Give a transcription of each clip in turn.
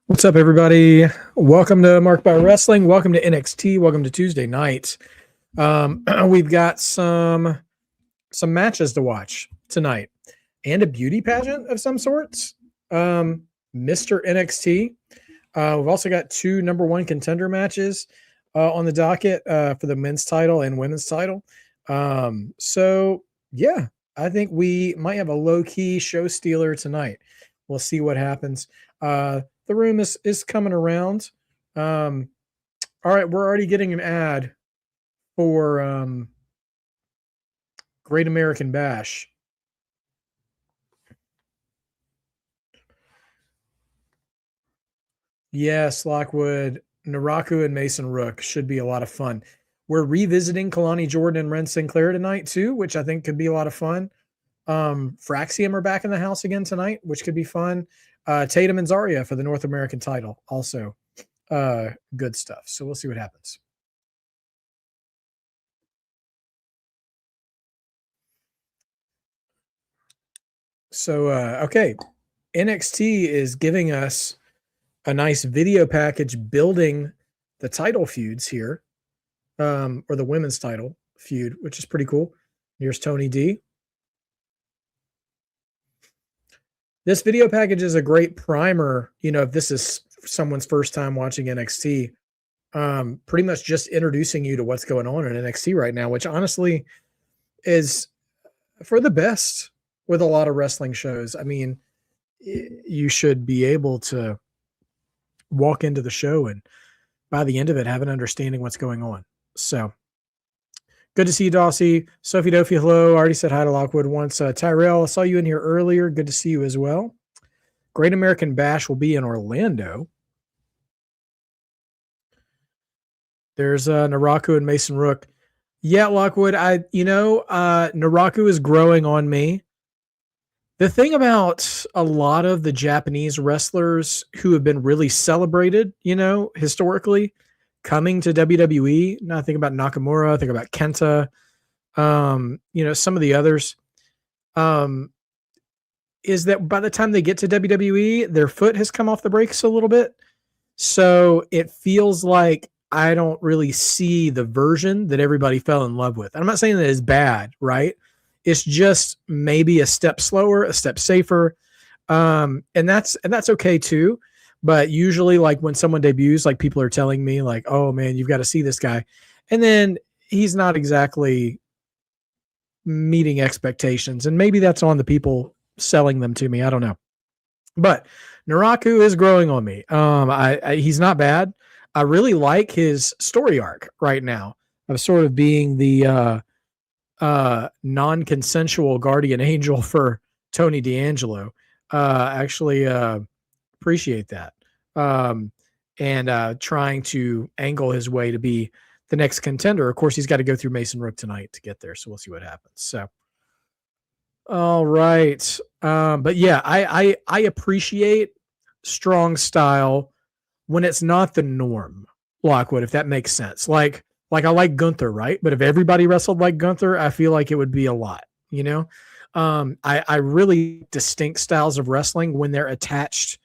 What's up, everybody? Welcome to Marked by Wrestling. Welcome to NXT. Welcome to Tuesday night. We've got some matches to watch tonight, and a beauty pageant of some sorts. Mr. NXT. We've also got two number one contender matches on the docket for the men's title and women's title. So yeah, I think we might have a low key show stealer tonight. We'll see what happens. The room is coming around. All right, we're already getting an ad for Great American Bash. Yes, Lockwood, Naraku, and Mason Rook should be a lot of fun. We're revisiting Kelani Jordan and Wren Sinclair tonight too, which I think could be a lot of fun. Fraxiom are back in the house again tonight, which could be fun. Tatum and Zaria for the North American title, also good stuff. So we'll see what happens. So okay, NXT is giving us a nice video package building the title feuds here, or the women's title feud, which is pretty cool. Here's Tony D. This video package is a great primer. You know, if this is someone's first time watching NXT, pretty much just introducing you to what's going on in NXT right now, which honestly is for the best with a lot of wrestling shows. I mean, you should be able to walk into the show and by the end of it have an understanding what's going on. So good to see you, Dossie. Sophie Dophie, hello. I already said hi to Lockwood once. Tyrell, I saw you in here earlier. Good to see you as well. Great American Bash will be in Orlando. There's Naraku and Mason Rook. Yeah, Lockwood, Naraku is growing on me. The thing about a lot of the Japanese wrestlers who have been really celebrated, you know, historically, coming to WWE, now I think about Nakamura, I think about Kenta, some of the others, is that by the time they get to WWE, their foot has come off the brakes a little bit. So it feels like I don't really see the version that everybody fell in love with. I'm not saying that it's bad, right? It's just maybe a step slower, a step safer. And that's okay too. But usually like when someone debuts, like people are telling me like, oh man, you've got to see this guy. And then he's not exactly meeting expectations. And maybe that's on the people selling them to me. I don't know. But Naraku is growing on me. He's not bad. I really like his story arc right now of sort of being the non-consensual guardian angel for Tony D'Angelo. Actually appreciate that. And trying to angle his way to be the next contender. Of course, he's got to go through Mason Rook tonight to get there. So we'll see what happens. So, all right. But yeah, I appreciate strong style when it's not the norm, Lockwood, if that makes sense. Like I like Gunther, right? But if everybody wrestled like Gunther, I feel like it would be a lot, you know? I really distinct styles of wrestling when they're attached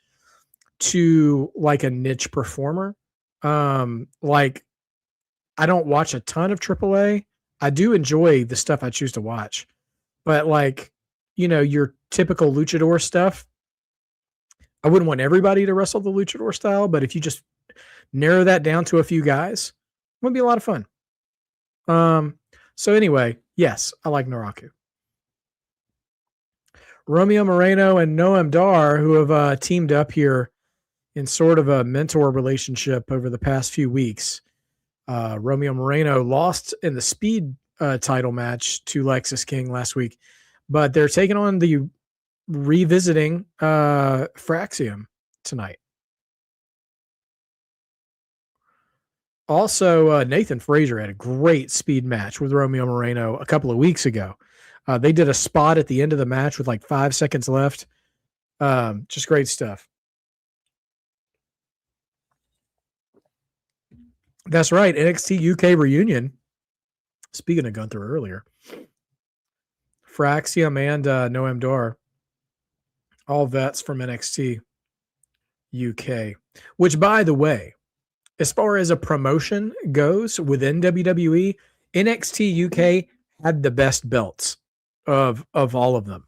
to like a niche performer. Like I don't watch a ton of AAA. I do enjoy the stuff I choose to watch, but like, you know, your typical luchador stuff, I wouldn't want everybody to wrestle the luchador style, but if you just narrow that down to a few guys, it would be a lot of fun. So anyway, yes, I like Naraku. Romeo Moreno and Noam Dar, who have teamed up here in sort of a mentor relationship over the past few weeks. Romeo Moreno lost in the speed title match to Lexus King last week, but they're taking on the revisiting Fraxiom tonight. Also, Nathan Frazier had a great speed match with Romeo Moreno a couple of weeks ago. They did a spot at the end of the match with like 5 seconds left. Just great stuff. That's right. NXT UK reunion. Speaking of Gunther earlier, Fraxiom and Noam Dar, all vets from NXT UK, which, by the way, as far as a promotion goes within WWE, NXT UK had the best belts of all of them.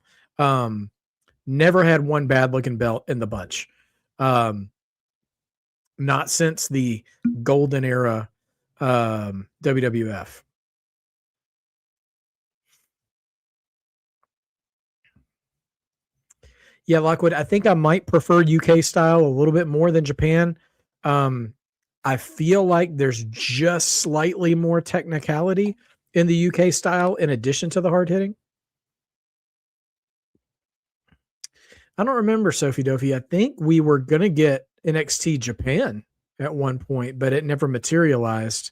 Never had one bad looking belt in the bunch. Not since the golden era WWF. Yeah, Lockwood, I think I might prefer UK style a little bit more than Japan. I feel like there's just slightly more technicality in the UK style in addition to the hard hitting. I don't remember, Sophie Dopey. I think we were going to get NXT Japan at one point, but it never materialized.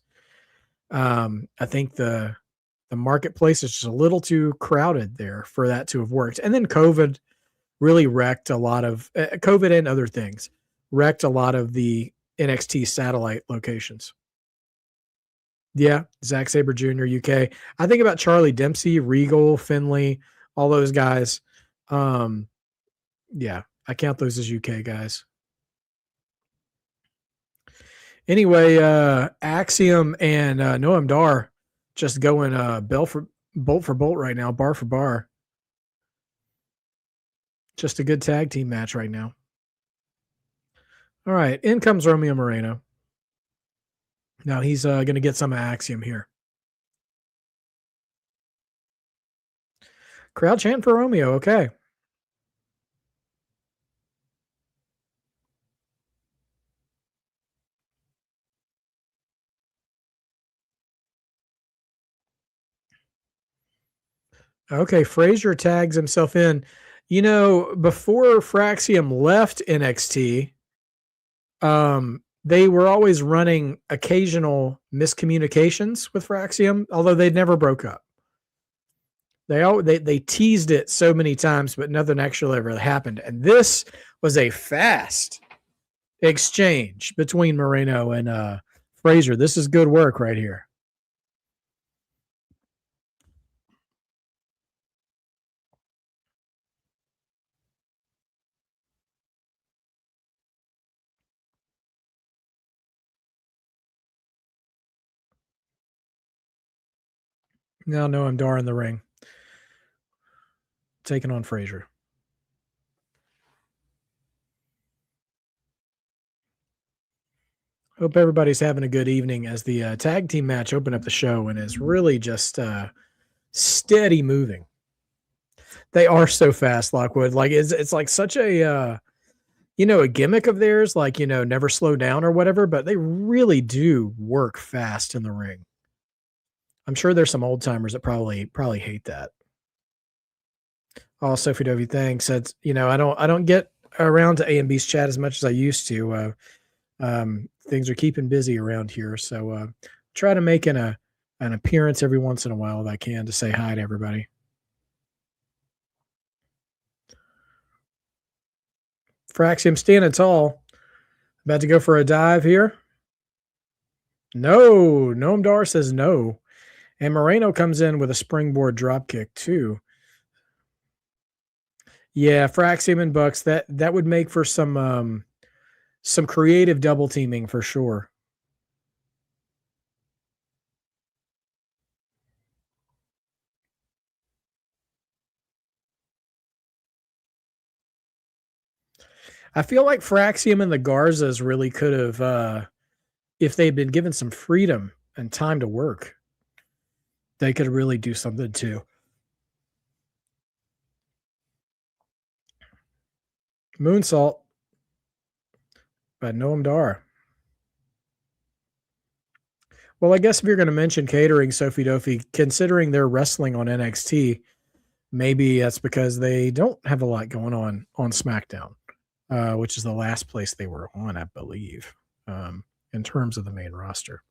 I think the marketplace is just a little too crowded there for that to have worked. And then COVID really wrecked a lot of COVID and other things wrecked a lot of the NXT satellite locations. Yeah, Zack Sabre Jr. UK. I think about Charlie Dempsey, Regal, Finley, all those guys. Yeah, I count those as UK guys. Anyway, Axiom and Noam Dar just going bolt for bolt right now, bar for bar. Just a good tag team match right now. All right, in comes Romeo Moreno. Now he's going to get some Axiom here. Crowd chant for Romeo. Okay. Okay, Frazier tags himself in. You know, before Fraxiom left NXT, they were always running occasional miscommunications with Fraxiom, although they never broke up. They teased it so many times, but nothing actually ever happened. And this was a fast exchange between Moreno and Frazier. This is good work right here. Now Noam Dar in the ring, taking on Frazier. Hope everybody's having a good evening as the tag team match opened up the show and is really just steady moving. They are so fast, Lockwood. Like it's like such a a gimmick of theirs, like never slow down or whatever. But they really do work fast in the ring. I'm sure there's some old timers that probably hate that. Oh, Sophie Dovey, thanks. That's I don't get around to A&B's chat as much as I used to. Things are keeping busy around here, so try to make an appearance every once in a while if I can to say hi to everybody. Fraxiom standing tall, about to go for a dive here. No, Noam Dar says no, and Moreno comes in with a springboard drop kick too. Yeah, Fraxiom and Bucks, that would make for some creative double teaming for sure. I feel like Fraxiom and the Garzas really could have, if they'd been given some freedom and time to work, they could really do something too. Moonsault by Noam Dar. Well, I guess if you're going to mention catering, Sophie Dopey, considering they're wrestling on NXT, maybe that's because they don't have a lot going on SmackDown. which is the last place they were on, I believe, in terms of the main roster.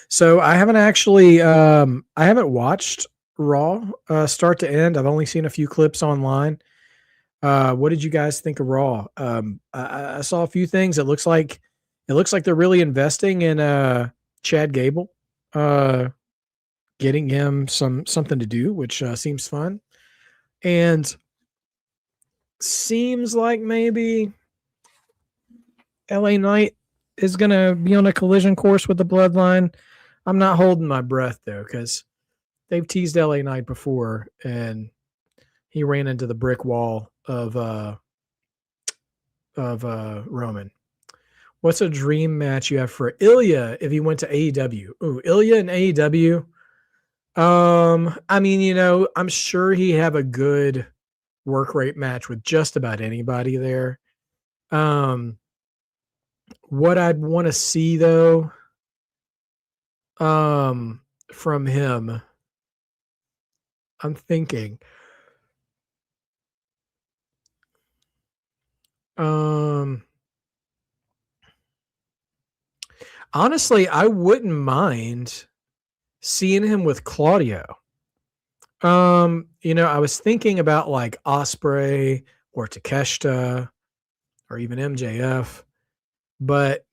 So I haven't actually, I haven't watched Raw start to end. I've only seen a few clips online. What did you guys think of Raw? I saw a few things. It looks like they're really investing in Chad Gable, getting him something to do, which seems fun, and seems like maybe LA Knight is gonna be on a collision course with the Bloodline. I'm not holding my breath though, because they've teased LA Knight before, and he ran into the brick wall of Roman. What's a dream match you have for Ilya if he went to AEW? Ooh, Ilya and AEW. I mean, I'm sure he have a good work rate match with just about anybody there. What I'd want to see though, from him, I'm thinking, honestly, I wouldn't mind seeing him with Claudio. I was thinking about like Osprey or Takeshita or even MJF, but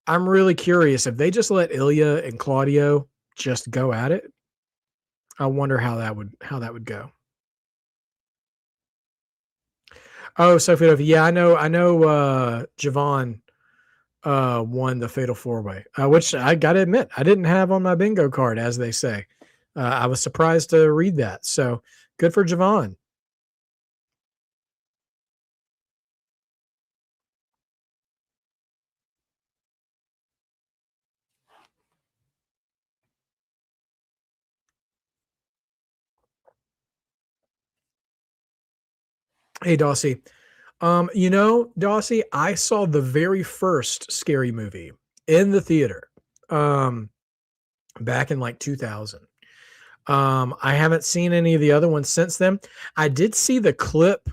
I'm really curious if they just let Ilya and Claudio just go at it. I wonder how that would go. Oh, Sophie, yeah, I know. Javon won the Fatal 4-Way, which I got to admit I didn't have on my bingo card, as they say. I was surprised to read that. So good for Javon. Hey, Dawsey. Dawsey, I saw the very first Scary Movie in the theater, back in like 2000. I haven't seen any of the other ones since then. I did see the clip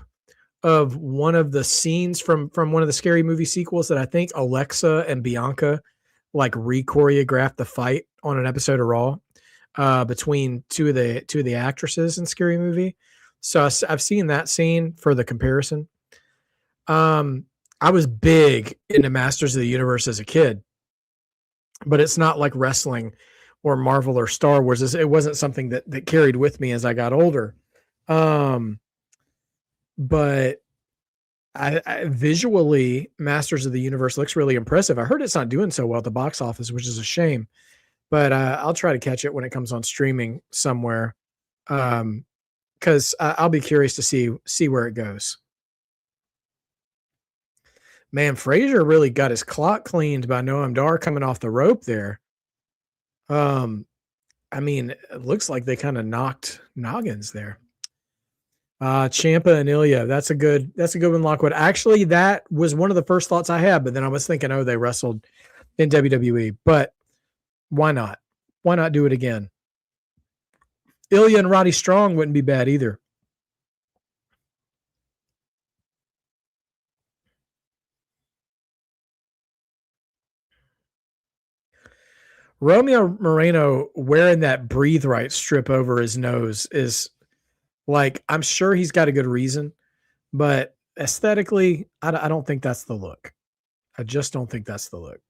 of one of the scenes from one of the Scary Movie sequels that I think Alexa and Bianca like re-choreographed the fight on an episode of Raw, between two of the actresses in Scary Movie. So I've seen that scene for the comparison. I was big into Masters of the Universe as a kid, but it's not like wrestling or Marvel or Star Wars. It wasn't something that carried with me as I got older. But I visually, Masters of the Universe looks really impressive. I heard it's not doing so well at the box office, which is a shame. But I'll try to catch it when it comes on streaming somewhere, because I'll be curious to see where it goes. Man, Frazier really got his clock cleaned by Noam Dar coming off the rope there. I mean, it looks like they kind of knocked noggins there. Champa and Ilya, that's a good one, Lockwood. Actually, that was one of the first thoughts I had, but then I was thinking, oh, they wrestled in WWE. But why not? Why not do it again? Ilya and Roddy Strong wouldn't be bad either. Romeo Moreno wearing that breathe right strip over his nose is like, I'm sure he's got a good reason, but aesthetically, I don't think that's the look. I just don't think that's the look.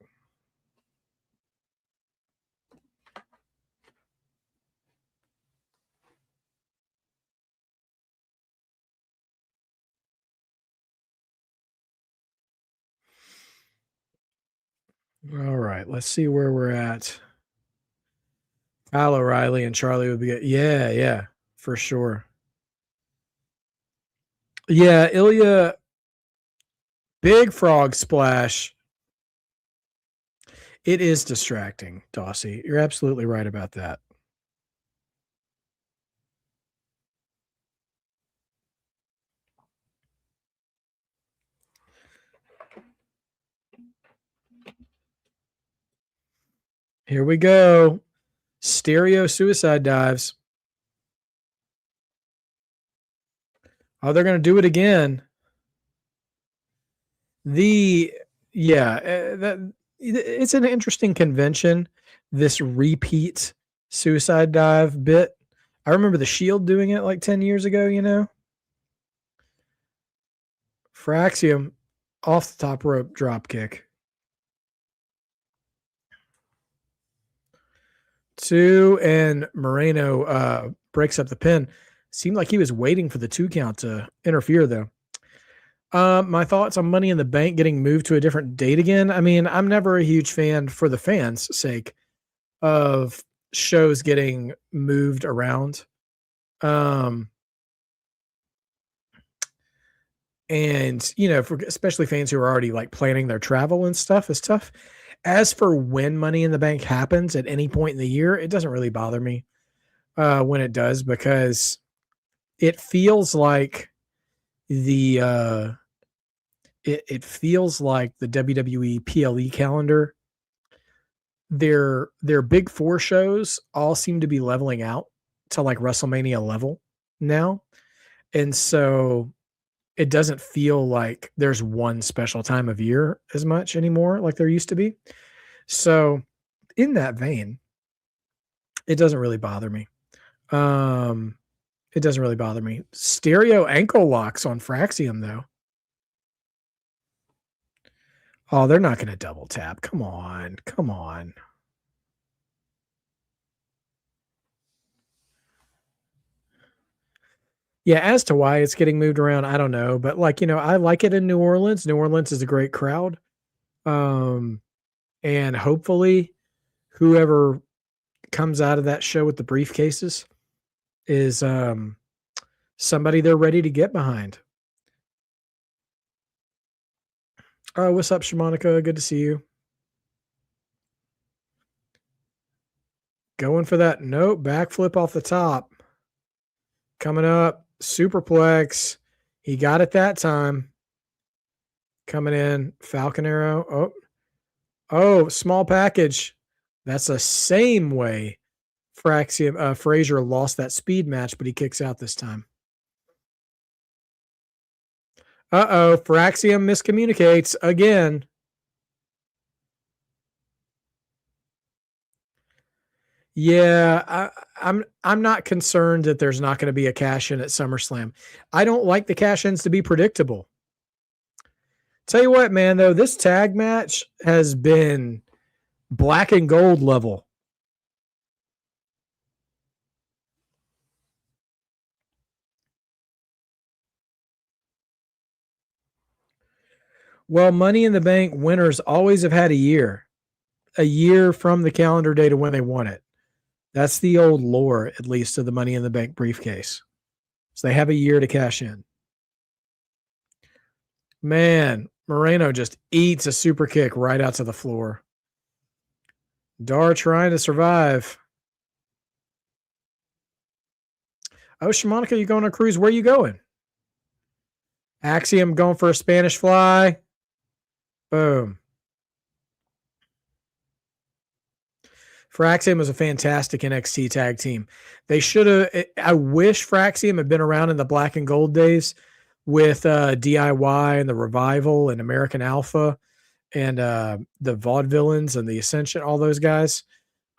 All right, let's see where we're at. Kyle O'Reilly and Charlie would be good. Yeah, for sure. Yeah, Ilya, big frog splash. It is distracting, Dawsey. You're absolutely right about that. Here we go. Stereo suicide dives. Oh, they're going to do it again. The yeah, that it's an interesting convention. This repeat suicide dive bit. I remember the Shield doing it like 10 years ago. Fraxiom off the top rope drop kick. 2, and Moreno breaks up the pin. Seemed like he was waiting for the 2 count to interfere, though. My thoughts on Money in the Bank getting moved to a different date again. I mean, I'm never a huge fan for the fans' sake of shows getting moved around. And for especially fans who are already like planning their travel and stuff is tough. As for when Money in the Bank happens at any point in the year, it doesn't really bother me when it does, because it feels like the it feels like the WWE PLE calendar. Their big 4 shows all seem to be leveling out to like WrestleMania level now. And so it doesn't feel like there's one special time of year as much anymore like there used to be. So in that vein, it doesn't really bother me. It doesn't really bother me. Stereo ankle locks on Fraxiom, though. Oh, they're not going to double tap. Come on. Come on. Yeah, as to why it's getting moved around, I don't know. But I like it in New Orleans. New Orleans is a great crowd. And hopefully whoever comes out of that show with the briefcases is somebody they're ready to get behind. Oh, what's up, Shimonica? Good to see you. Going for that backflip off the top. Coming up, superplex. He got it that time. Coming in, Falcon Arrow. Oh, small package. That's the same way Frazier lost that speed match, but he kicks out this time. Fraxiom miscommunicates again. Yeah, I'm not concerned that there's not going to be a cash in at SummerSlam. I don't like the cash ins to be predictable. Tell you what, man, though, this tag match has been black and gold level. Well, Money in the Bank winners always have had a year from the calendar day to when they won it. That's the old lore, at least, of the Money in the Bank briefcase. So they have a year to cash in. Man, Moreno just eats a super kick right out to the floor. Dar trying to survive. Oh, Shimonica, you going on a cruise? Where are you going? Axiom going for a Spanish fly. Boom. Fraxiom was a fantastic NXT tag team. They should have. I wish Fraxiom had been around in the black and gold days with DIY and the Revival and American Alpha and the Vaudevillains and the Ascension, all those guys.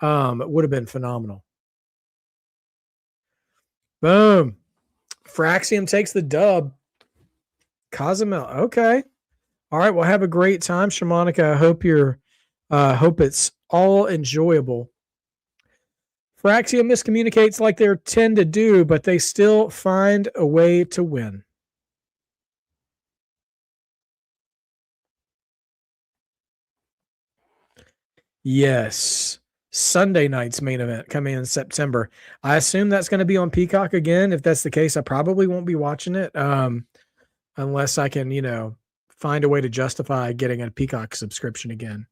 It would have been phenomenal. Boom. Fraxiom takes the dub. Cozumel. Okay. All right. Well, have a great time, Shimonica. I hope it's all enjoyable. Fraxiom miscommunicates like they tend to do, but they still find a way to win. Yes. Sunday night's main event coming in September. I assume that's going to be on Peacock again. If that's the case, I probably won't be watching it unless I can, find a way to justify getting a Peacock subscription again.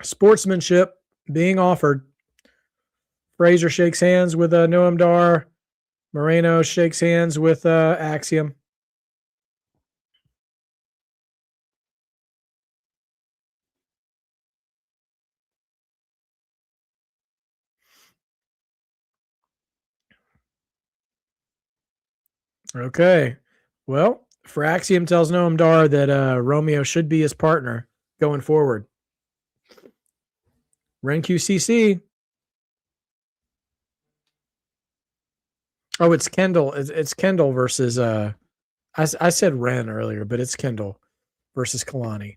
Sportsmanship being offered. Frazier shakes hands with Noam Dar. Moreno shakes hands with Axiom. Okay. Well, Fraxiom tells Noam Dar that Romeo should be his partner going forward. Wren QCC. Oh, it's Kendall. It's Kendall versus I said Wren earlier, but it's Kendall versus Kelani.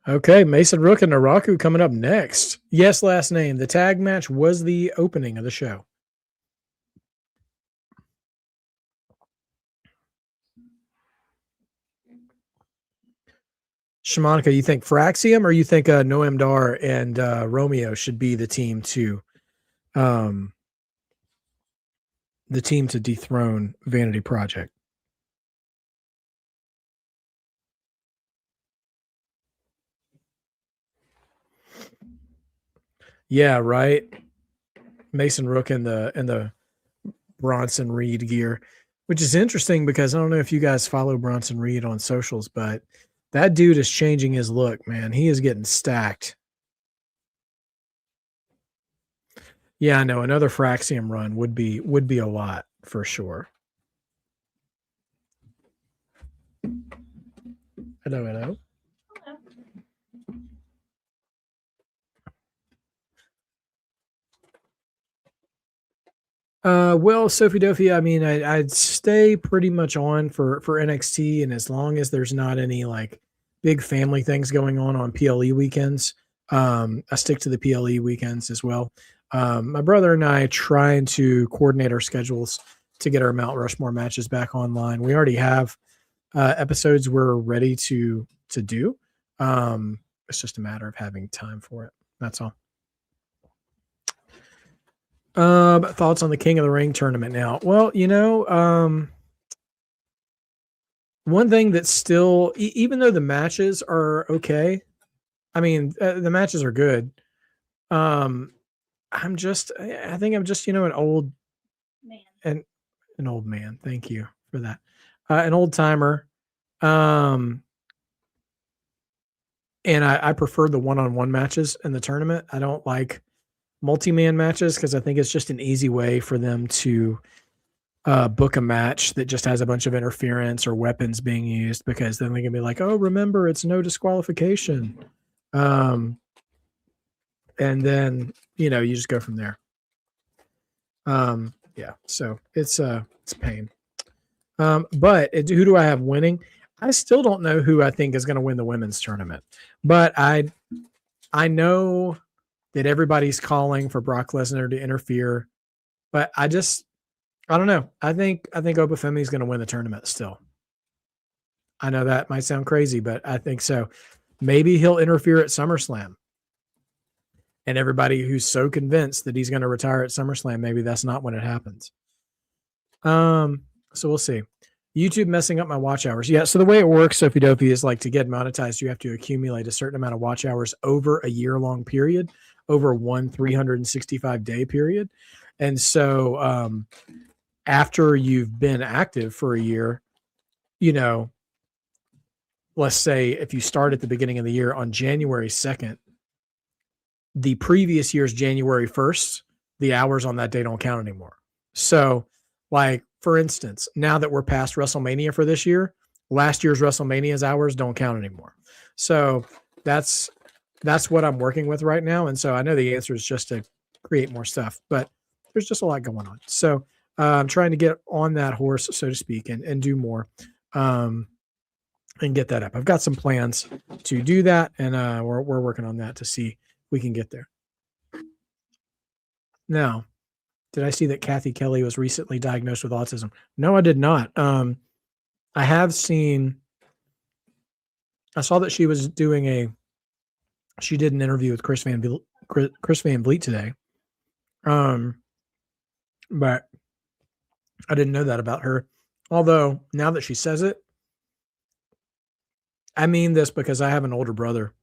Okay, Mason Rook and Naraku coming up next. Yes, last name. The tag match was the opening of the show. Shamanika, you think Fraxiom or you think Noam Dar and Romeo should be the team to dethrone Vanity Project? Yeah, right. Mason Rook in the Bronson Reed gear, which is interesting because I don't know if you guys follow Bronson Reed on socials, but that dude is changing his look, man. He is getting stacked. Yeah, I know. Another Fraxiom run would be a lot for sure. Hello, hello. Well, Sophie Dophy, I mean, I'd stay pretty much on for NXT, and as long as there's not any like big family things going on PLE weekends, I stick to the PLE weekends as well. My brother and I trying to coordinate our schedules to get our Mount Rushmore matches back online. We already have episodes we're ready to do. It's just a matter of having time for it. That's all. Thoughts on the King of the Ring tournament now? Well, one thing that's still, even though the matches are okay, I mean, the matches are good. I think I'm just, an old man and an old man. Thank you for that. An old timer. And I prefer the one-on-one matches in the tournament. I don't like multi-man matches because I think it's just an easy way for them to book a match that just has a bunch of interference or weapons being used, because then they can be like, oh, remember, it's no disqualification. And then, you just go from there. Yeah, so it's pain. But who do I have winning? I still don't know who I think is going to win the women's tournament, but I know that everybody's calling for Brock Lesnar to interfere, but I don't know. I think Obafemi is going to win the tournament still. I know that might sound crazy, but I think so. Maybe he'll interfere at SummerSlam. And everybody who's so convinced that he's going to retire at SummerSlam, maybe that's not when it happens. So we'll see. YouTube messing up my watch hours. Yeah, so the way it works, Sophie Dopey, is like to get monetized, you have to accumulate a certain amount of watch hours over a year-long period, over one 365-day period. And so after you've been active for a year, let's say if you start at the beginning of the year on January 2nd, the previous year's January 1st, the hours on that day don't count anymore. So, like, for instance, now that we're past WrestleMania for this year, last year's WrestleMania's hours don't count anymore. So that's what I'm working with right now. And so I know the answer is just to create more stuff, but there's just a lot going on. So I'm trying to get on that horse, so to speak, and do more and get that up. I've got some plans to do that, and we're working on that to see if we can get there. Now, did I see that Kathy Kelly was recently diagnosed with autism? No, I did not. I saw that she was doing She did an interview with Chris Van Vliet today. But I didn't know that about her. Although now that she says it, I mean this because I have an older brother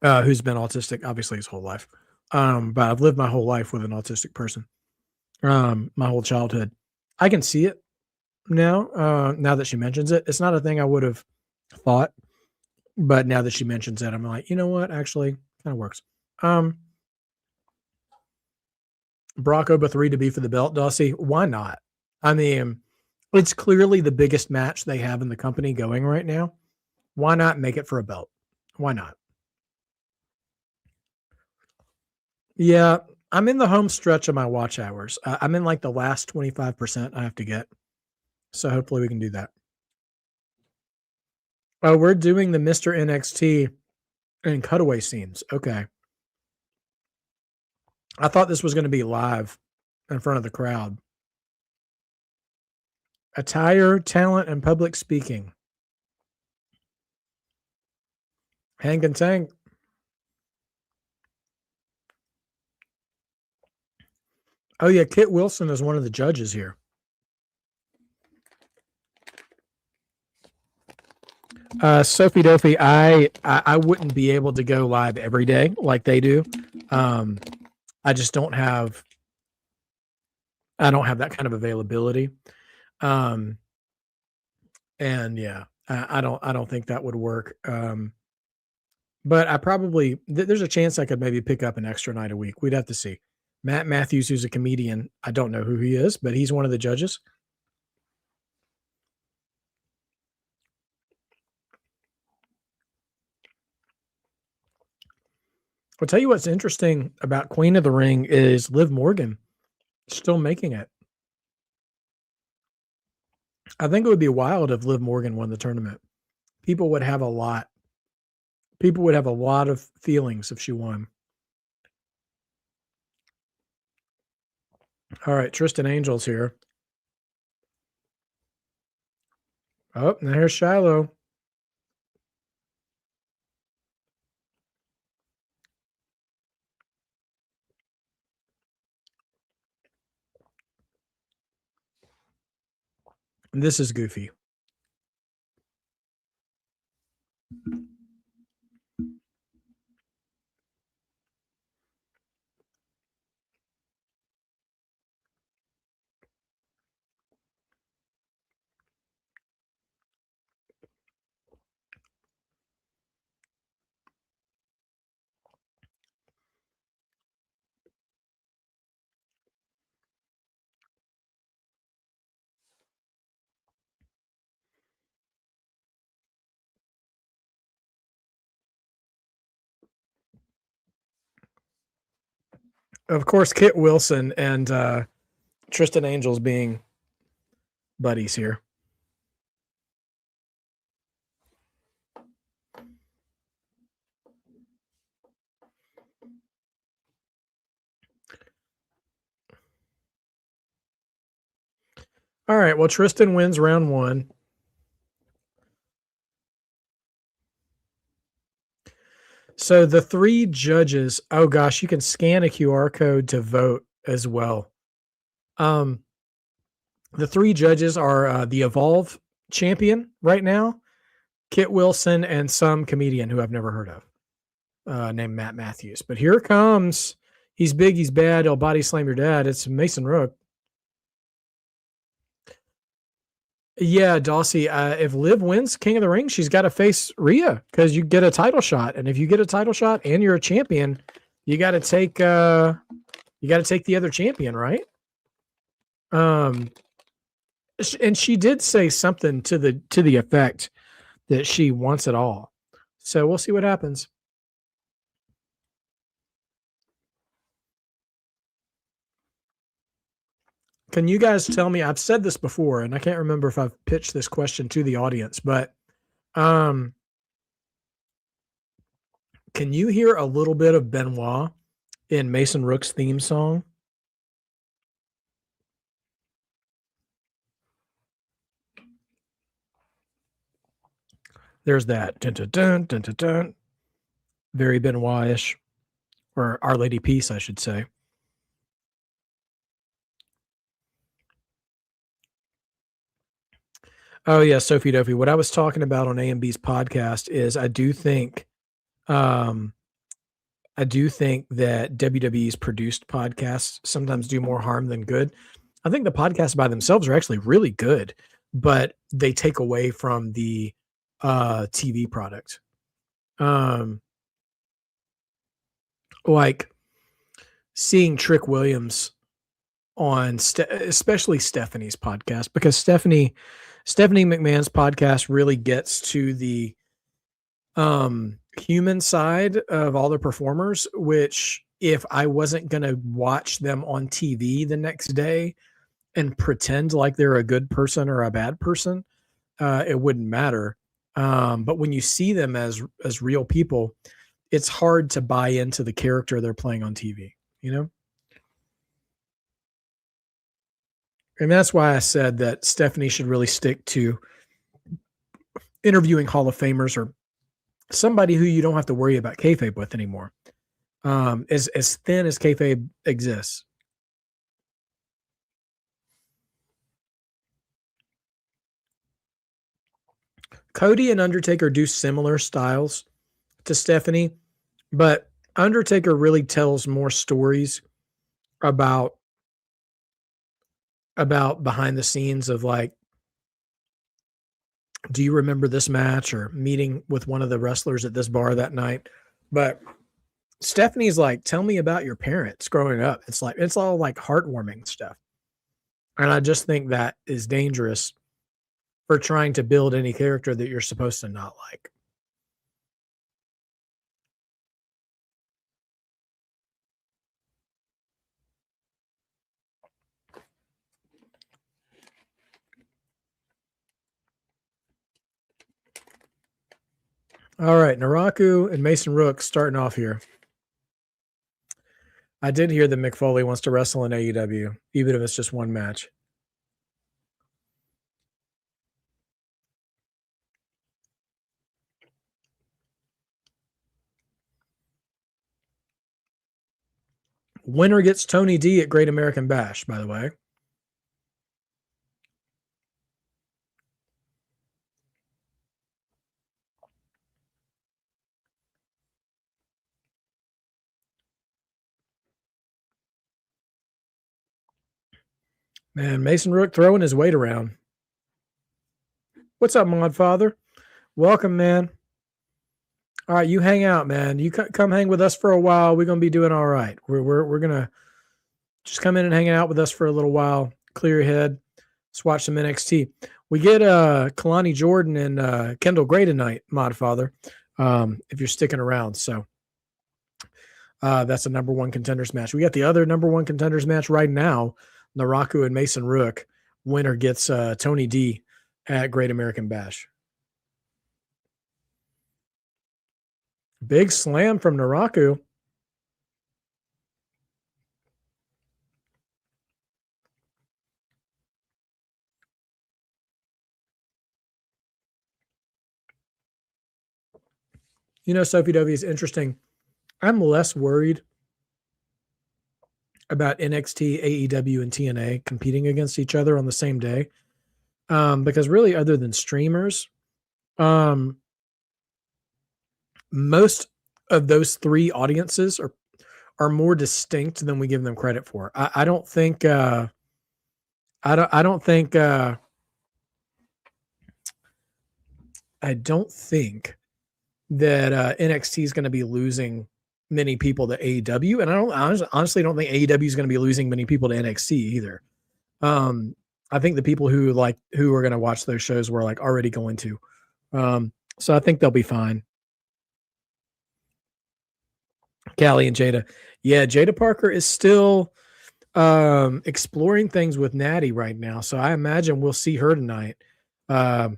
who's been autistic, obviously his whole life. But I've lived my whole life with an autistic person, my whole childhood. I can see it now. Now that she mentions it, it's not a thing I would have thought, but now that she mentions it, I'm like, you know what? Actually, kind of works. Brock Oba 3 to be for the belt, Dossie. Why not? I mean, it's clearly the biggest match they have in the company going right now. Why not make it for a belt? Why not? Yeah, I'm in the home stretch of my watch hours. I'm in like the last 25% I have to get. So hopefully we can do that. Oh, we're doing the Mr. NXT and cutaway scenes. Okay. I thought this was going to be live in front of the crowd. Attire, talent, and public speaking. Hank and Tank. Oh, yeah. Kit Wilson is one of the judges here. Sophie Dopey, I wouldn't be able to go live every day like they do. I just don't have that kind of availability. And yeah, I don't think that would work. But I probably there's a chance I could maybe pick up an extra night a week. We'd have to see. Matt Matthews, who's a comedian, I don't know who he is, but he's one of the judges. I'll tell you what's interesting about Queen of the Ring is Liv Morgan still making it. I think it would be wild if Liv Morgan won the tournament. People would have a lot of feelings if she won. All right, Tristan Angel's here. Oh, now here's Shiloh. And this is goofy. Of course, Kit Wilson and Tristan Angels being buddies here. All right. Well, Tristan wins round one. So the three judges, oh gosh, you can scan a QR code to vote as well. The three judges are the Evolve champion right now, Kit Wilson, and some comedian who I've never heard of, named Matt Matthews. But here comes, he's big, he's bad, he'll body slam your dad. It's Mason Rook. Yeah, Dossie, if Liv wins King of the Ring, she's got to face Rhea because you get a title shot. And if you get a title shot and you're a champion, you got to take the other champion, right? And she did say something to the effect that she wants it all. So we'll see what happens. Can you guys tell me? I've said this before, and I can't remember if I've pitched this question to the audience, but can you hear a little bit of Benoit in Mason Rook's theme song? There's that. Dun, dun, dun, dun, dun, dun. very Benoit-ish, or Our Lady Peace, I should say. Oh yeah, Sophie Dopey. What I was talking about on AMB's podcast is um I do think that WWE's produced podcasts sometimes do more harm than good. I think the podcasts by themselves are actually really good, but they take away from the TV product. Um like seeing Trick Williams on especially Stephanie's podcast, because Stephanie McMahon's podcast really gets to the human side of all the performers, which if I wasn't going to watch them on TV the next day and pretend like they're a good person or a bad person, it wouldn't matter. But when you see them as real people, it's hard to buy into the character they're playing on TV, you know? And that's why I said that Stephanie should really stick to interviewing Hall of Famers or somebody who you don't have to worry about kayfabe with anymore. As thin as kayfabe exists. Cody and Undertaker do similar styles to Stephanie, but Undertaker really tells more stories about behind the scenes of like, do you remember this match or meeting with one of the wrestlers at this bar that night? But Stephanie's like, tell me about your parents growing up. It's all like heartwarming stuff. And I just think that is dangerous for trying to build any character that you're supposed to not like. All right, Naraku and Mason Rook starting off here. I did hear that Mick Foley wants to wrestle in AEW, even if it's just one match. Winner gets Tony D at Great American Bash, by the way. Man, Mason Rook throwing his weight around. What's up, Mod Father? Welcome, man. All right, you hang out, man. You come hang with us for a while. We're gonna be doing all right. We're gonna just come in and hang out with us for a little while. Clear your head. Let's watch some NXT. We get Kelani Jordan and Kendall Gray tonight, Mod Father. If you're sticking around, so that's a number one contenders match. We got the other number one contenders match right now. Naraku and Mason Rook. Winner gets Tony D at Great American Bash. Big slam from Naraku. You know, Sophie Dovey is interesting. I'm less worried about NXT, AEW, and TNA competing against each other on the same day. Because really, other than streamers, most of those three audiences are more distinct than we give them credit for. I don't think I don't think that NXT is going to be losing many people to AEW, and I honestly don't think AEW is going to be losing many people to NXT either. I think the people who are going to watch those shows were like already going to. So I think they'll be fine. Callie and Jada. Yeah, Jada Parker is still exploring things with Natty right now. So I imagine we'll see her tonight. I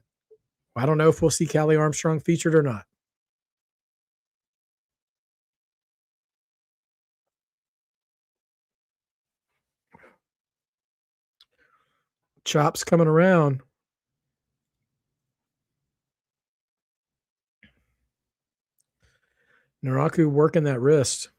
don't know if we'll see Callie Armstrong featured or not. Chops coming around. Naraku working that wrist.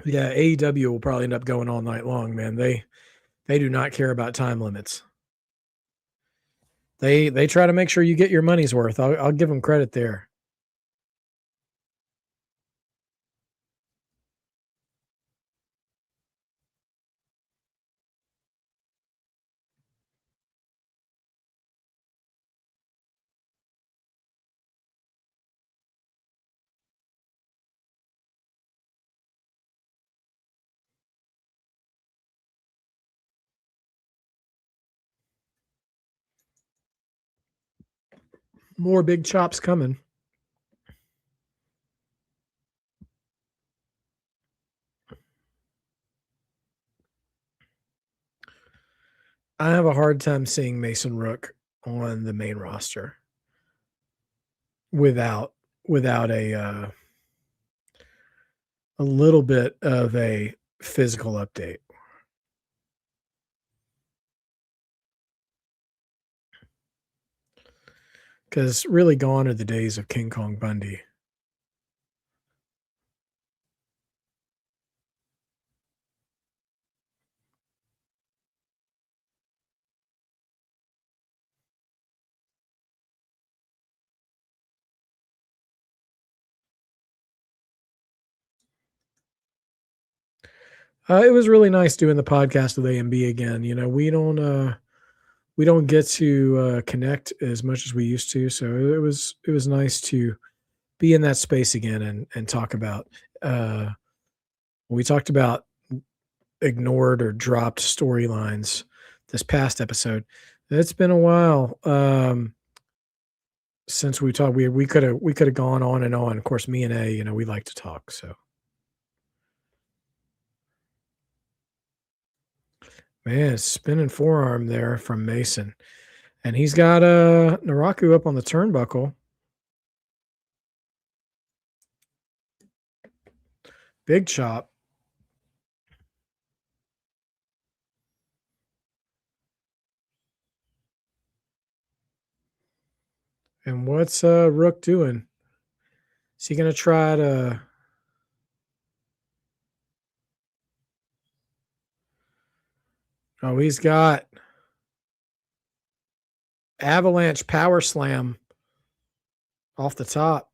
Yeah, AEW will probably end up going all night long, man. They do not care about time limits. They try to make sure you get your money's worth. I'll give them credit there. More big chops coming. I have a hard time seeing Mason Rook on the main roster without a little bit of a physical update. Because really gone are the days of King Kong Bundy. It was really nice doing the podcast with AMB again. You know, we don't get to connect as much as we used to, so it was nice to be in that space again and talk about. We talked about ignored or dropped storylines this past episode. It's been a while since we talked. We could have gone on and on. Of course, me and A, you know, we like to talk. So, man, spinning forearm there from Mason, and he's got Naraku up on the turnbuckle. Big chop. And what's Rook doing? Is he going to try to? Oh, he's got avalanche power slam off the top.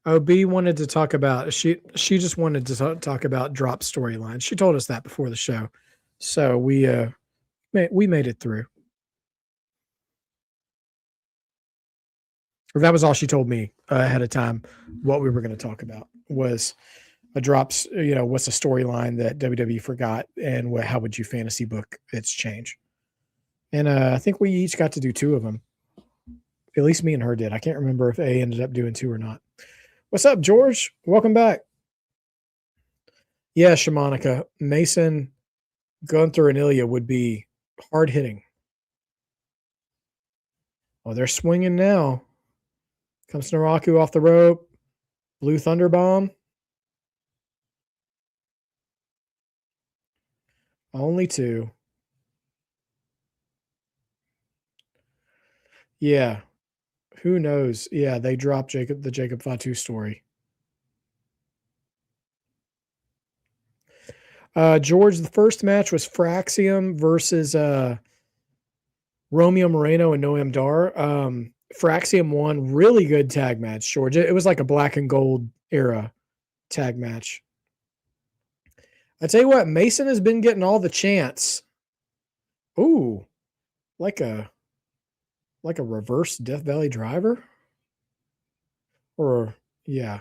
OB wanted to talk about she just wanted to talk about drop storylines. She told us that before the show, so we made it through. Or that was all she told me ahead of time. What we were going to talk about was a drops. You know, what's a storyline that WWE forgot, and how would you fantasy book its change? And I think we each got to do two of them. At least me and her did. I can't remember if A ended up doing two or not. What's up, George? Welcome back. Yeah, Shamanica. Mason, Gunther, and Ilya would be hard hitting. Oh, they're swinging now. Comes Naraku off the rope. Blue Thunder Bomb. Only two. Yeah. Who knows? Yeah, they dropped the Jacob Fatu story. George, the first match was Fraxiom versus Romeo Moreno and Noam Dar. Fraxiom won. Really good tag match, George. It was like a black and gold era tag match. I tell you what, Mason has been getting all the chants. Ooh, like a reverse Death Valley driver? Or yeah.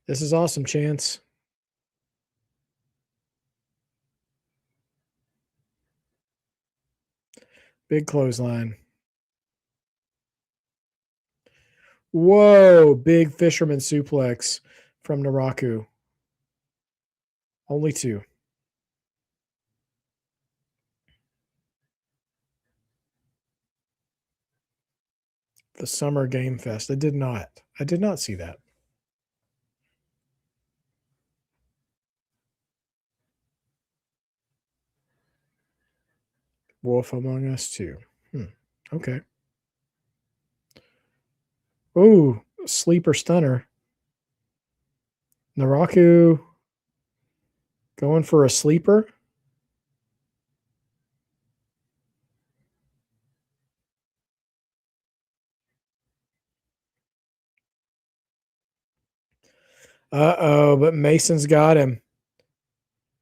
This is awesome, Chance. Big clothesline. Whoa, big fisherman suplex from Naraku. Only 2. The Summer Game Fest. I did not see that. Wolf Among Us 2. Okay. Ooh, sleeper stunner. Naraku going for a sleeper. Uh-oh, but Mason's got him.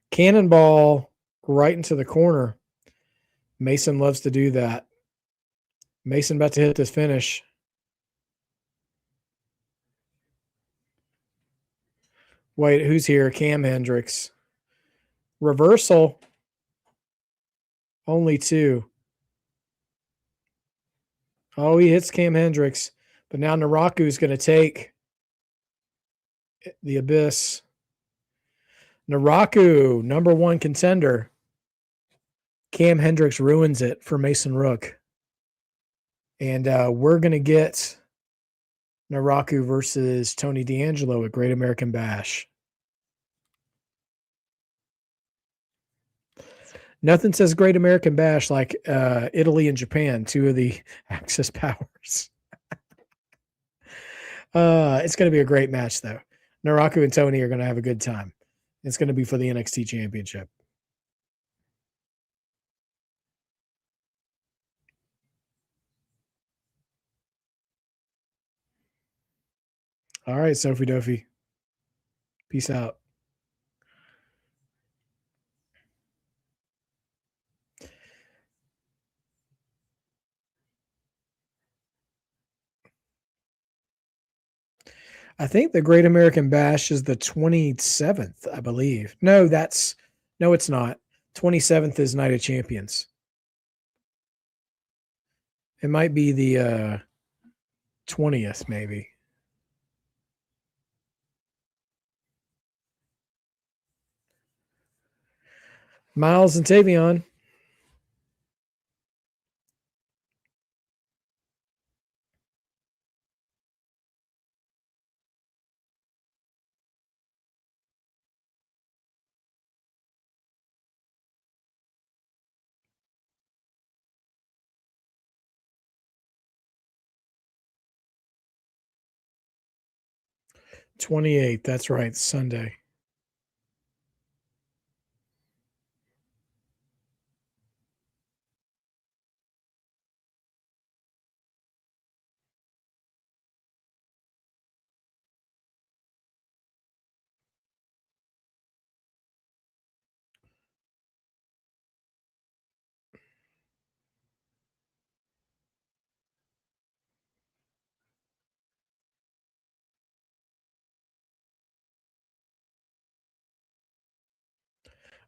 Cannonball right into the corner. Mason loves to do that. Mason about to hit this finish. Wait, who's here? Cam Hendricks. Reversal. Only 2. Oh, he hits Cam Hendricks. But now Naraku is going to take the Abyss. Naraku, number 1 contender. Cam Hendricks ruins it for Mason Rook. And we're going to get Naraku versus Tony D'Angelo at Great American Bash. Nothing says Great American Bash like Italy and Japan, 2 of the Axis powers. It's going to be a great match, though. Naraku and Tony are going to have a good time. It's going to be for the NXT Championship. All right, Sophie Dophie. Peace out. I think the Great American Bash is the 27th, I believe. No, it's not. 27th is Night of Champions. It might be the 20th, maybe. Miles and Tavion. '28th. That's right. Sunday.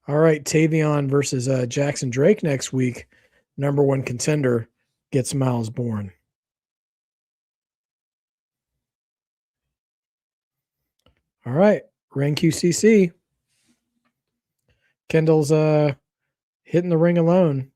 All right, Tavion versus Jackson Drake next week. Number 1 contender gets Miles Bourne. All right, Ren QCC. Kendall's hitting the ring alone.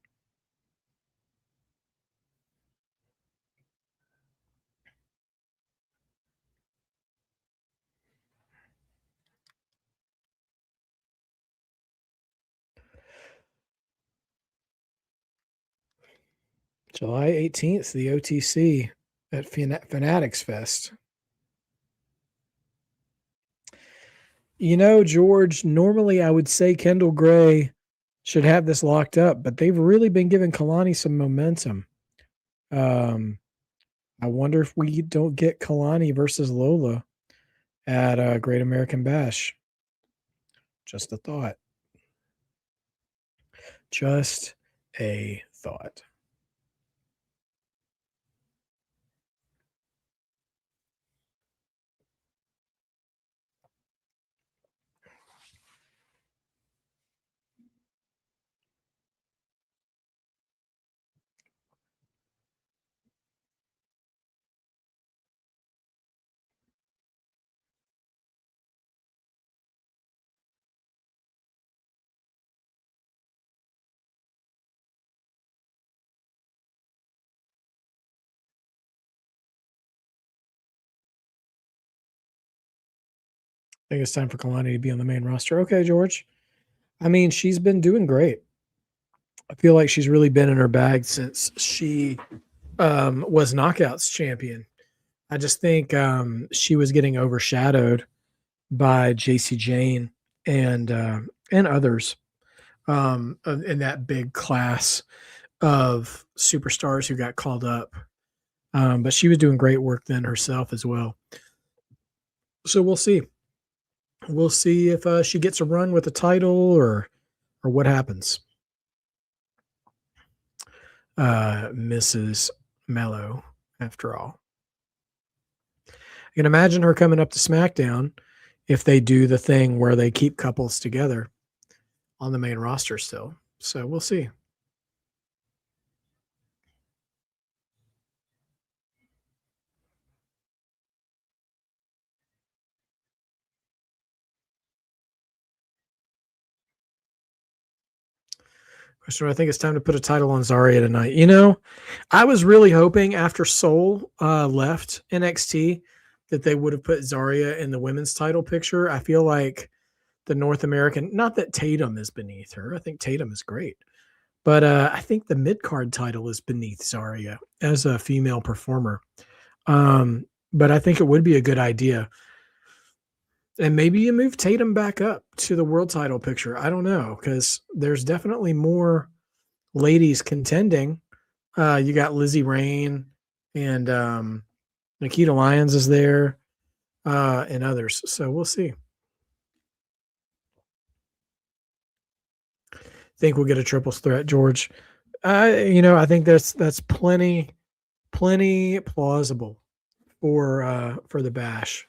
July 18th, the OTC at Fanatics Fest. You know, George, normally I would say Kendall Gray should have this locked up, but they've really been giving Kelani some momentum. I wonder if we don't get Kelani versus Lola at Great American Bash. Just a thought. Just a thought. I think it's time for Kelani to be on the main roster. Okay, George. I mean, she's been doing great. I feel like she's really been in her bag since she was Knockouts champion. I just think she was getting overshadowed by JC Jane and others in that big class of superstars who got called up. But she was doing great work then herself as well. So we'll see. We'll see if she gets a run with the title or what happens. Mrs. Mello, after all. I can imagine her coming up to SmackDown if they do the thing where they keep couples together on the main roster still. So we'll see. Question: I think it's time to put a title on Zaria tonight. I was really hoping after Soul left NXT that they would have put Zaria in the women's title picture. I feel like the North American, not that Tatum is beneath her. I think Tatum is great. But I think the mid card title is beneath Zaria as a female performer. But I think it would be a good idea. And maybe you move Tatum back up to the world title picture. I don't know, because there's definitely more ladies contending. You got Lizzie Rain and Nikita Lyons is there and others. So we'll see. Think we'll get a triples threat, George. I think that's plenty plausible for the bash.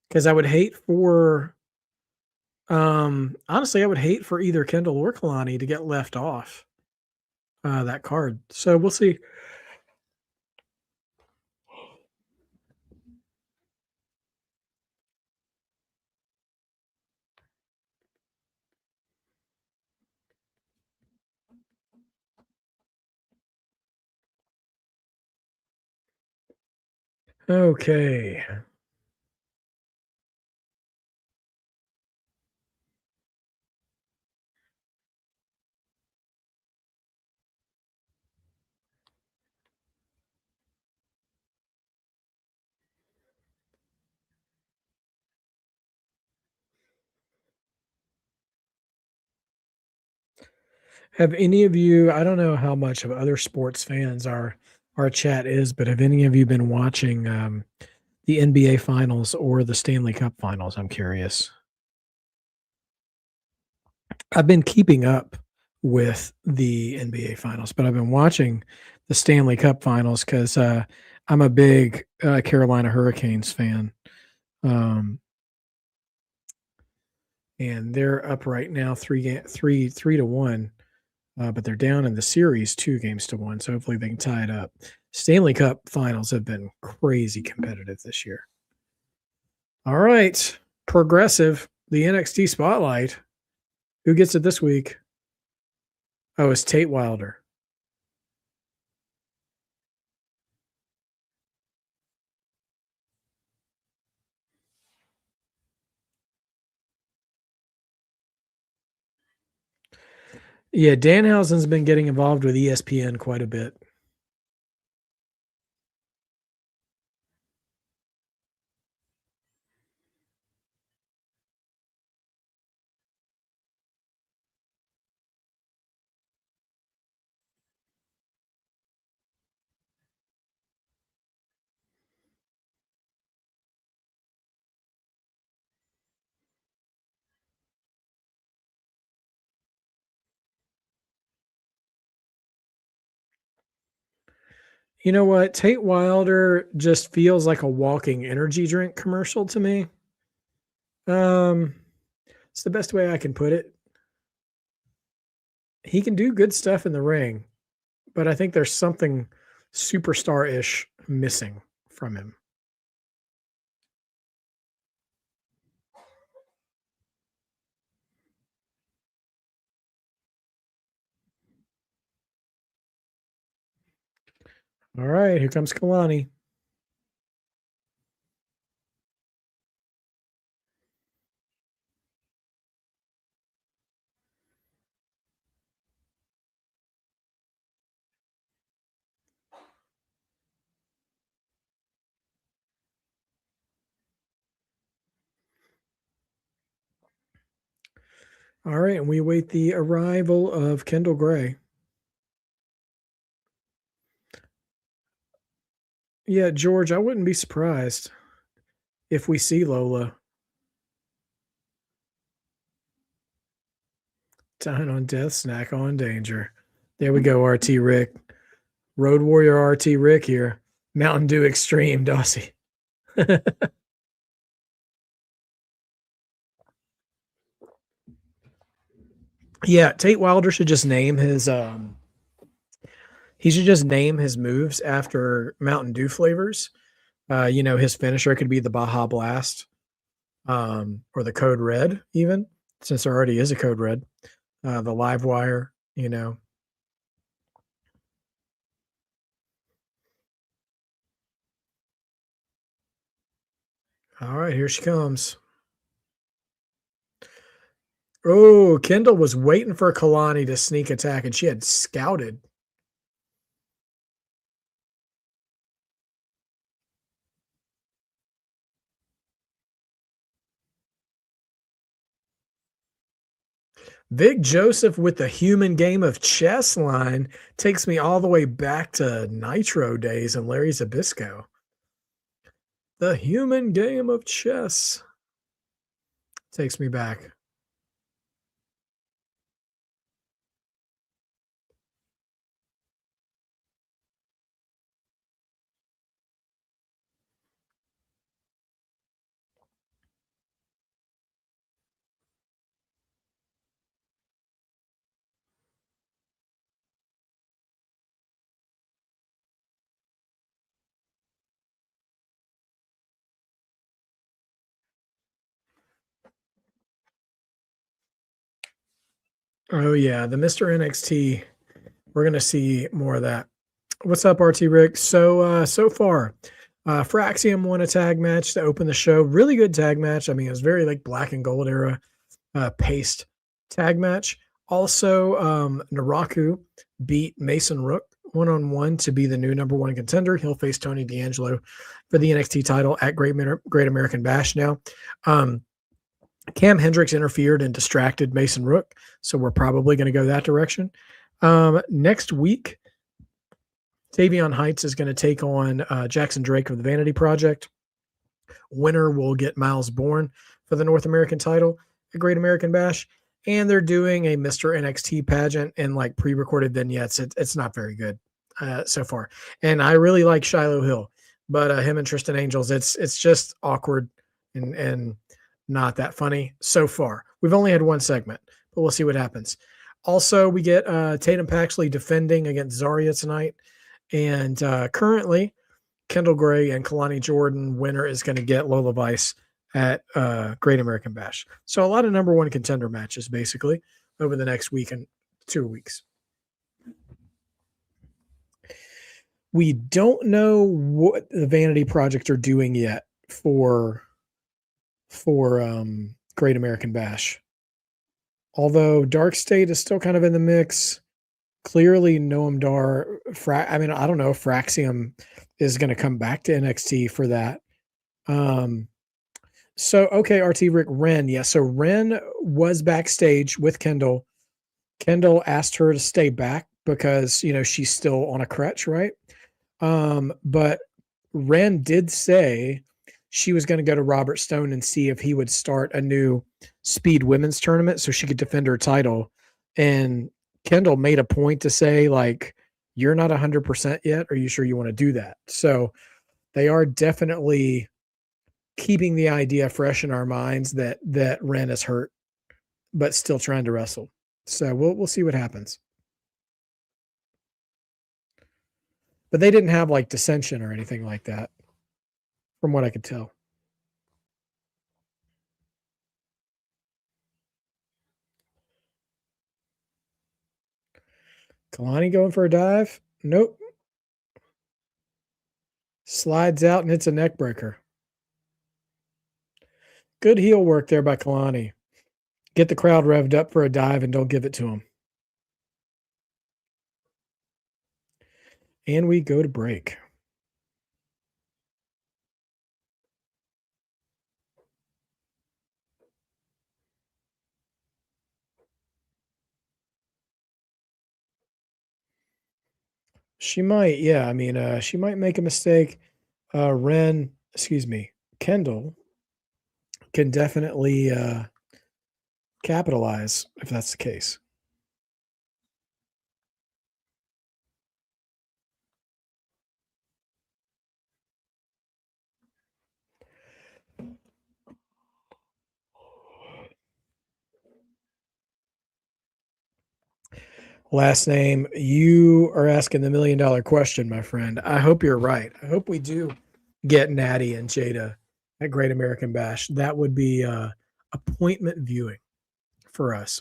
Because I would hate for honestly, I would hate for either Kendall or Kalani to get left off that card. So we'll see. Okay. Have any of you, I don't know how much of other sports fans our chat is, but have any of you been watching the NBA finals or the Stanley Cup finals? I'm curious. I've been keeping up with the NBA finals, but I've been watching the Stanley Cup finals because I'm a big Carolina Hurricanes fan. Um, and they're up right now 3-1. But they're down in the series 2-1. So hopefully they can tie it up. Stanley Cup finals have been crazy competitive this year. All right. Progressive, the NXT spotlight. Who gets it this week? Oh, it's Tate Wilder. Yeah, Danhausen's been getting involved with ESPN quite a bit. You know what? Tate Wilder just feels like a walking energy drink commercial to me. Um, it's the best way I can put it. He can do good stuff in the ring, but I think there's something superstar-ish missing from him. All right, here comes Kalani. All right, and we await the arrival of Kendall Gray. Yeah, George, I wouldn't be surprised if we see Lola. Dine on death, snack on danger. There we go, RT Rick. Road Warrior RT Rick here. Mountain Dew Extreme, Dossie. Yeah, Tate Wilder should just name his he should just name his moves after Mountain Dew flavors. His finisher could be the Baja Blast, or the Code Red, even, since there already is a Code Red. The Live Wire. All right, here she comes. Oh, Kendall was waiting for Kelani to sneak attack, and she had scouted. Vic Joseph with the human game of chess line takes me all the way back to Nitro days and Larry Zabisco. The human game of chess takes me back. Oh yeah, the Mr. NXT. We're gonna see more of that. What's up, RT Rick? So far, Fraxiom won a tag match to open the show. Really good tag match. I mean, it was very like black and gold era paced tag match. Also, Naraku beat Mason Rook 1-on-1 to be the new number one contender. He'll face Tony D'Angelo for the NXT title at Great American Bash now. Cam Hendricks interfered and distracted Mason Rook, so we're probably going to go that direction. Next week, Tavion Heights is going to take on Jackson Drake of the Vanity Project. Winner will get Miles Bourne for the North American title at Great American Bash. And they're doing a Mr. NXT pageant and like pre-recorded vignettes. It's not very good so far. And I really like Shiloh Hill, but him and Tristan Angels, it's just awkward and not that funny so far. We've only had one segment, but we'll see what happens. Also, we get Tatum Paxley defending against Zaria tonight. And currently, Kendall Gray and Kelani Jordan, winner is going to get Lola Vice at Great American Bash. So a lot of number one contender matches basically over the next week and 2 weeks. We don't know what the Vanity Project are doing yet for Great American Bash. Although Dark State is still kind of in the mix. Clearly, Noam Dar, I don't know if Fraxiom is going to come back to NXT for that. Okay, RT Rick, Wren. Yeah, so Wren was backstage with Kendall. Kendall asked her to stay back because, she's still on a crutch, right? But Wren did say she was going to go to Robert Stone and see if he would start a new speed women's tournament so she could defend her title. And Kendall made a point to say, like, you're not 100% yet. Are you sure you want to do that? So they are definitely keeping the idea fresh in our minds that Wren is hurt, but still trying to wrestle. So we'll see what happens. But they didn't have like dissension or anything like that, from what I could tell. Kelani going for a dive? Nope. Slides out and it's a neck breaker. Good heel work there by Kelani. Get the crowd revved up for a dive and don't give it to him. And we go to break. She might, yeah. I mean, she might make a mistake. Kendall can definitely capitalize if that's the case. Last name, you are asking the $1 million question, my friend. I hope you're right. I hope we do get Natty and Jada at Great American Bash. That would be appointment viewing for us.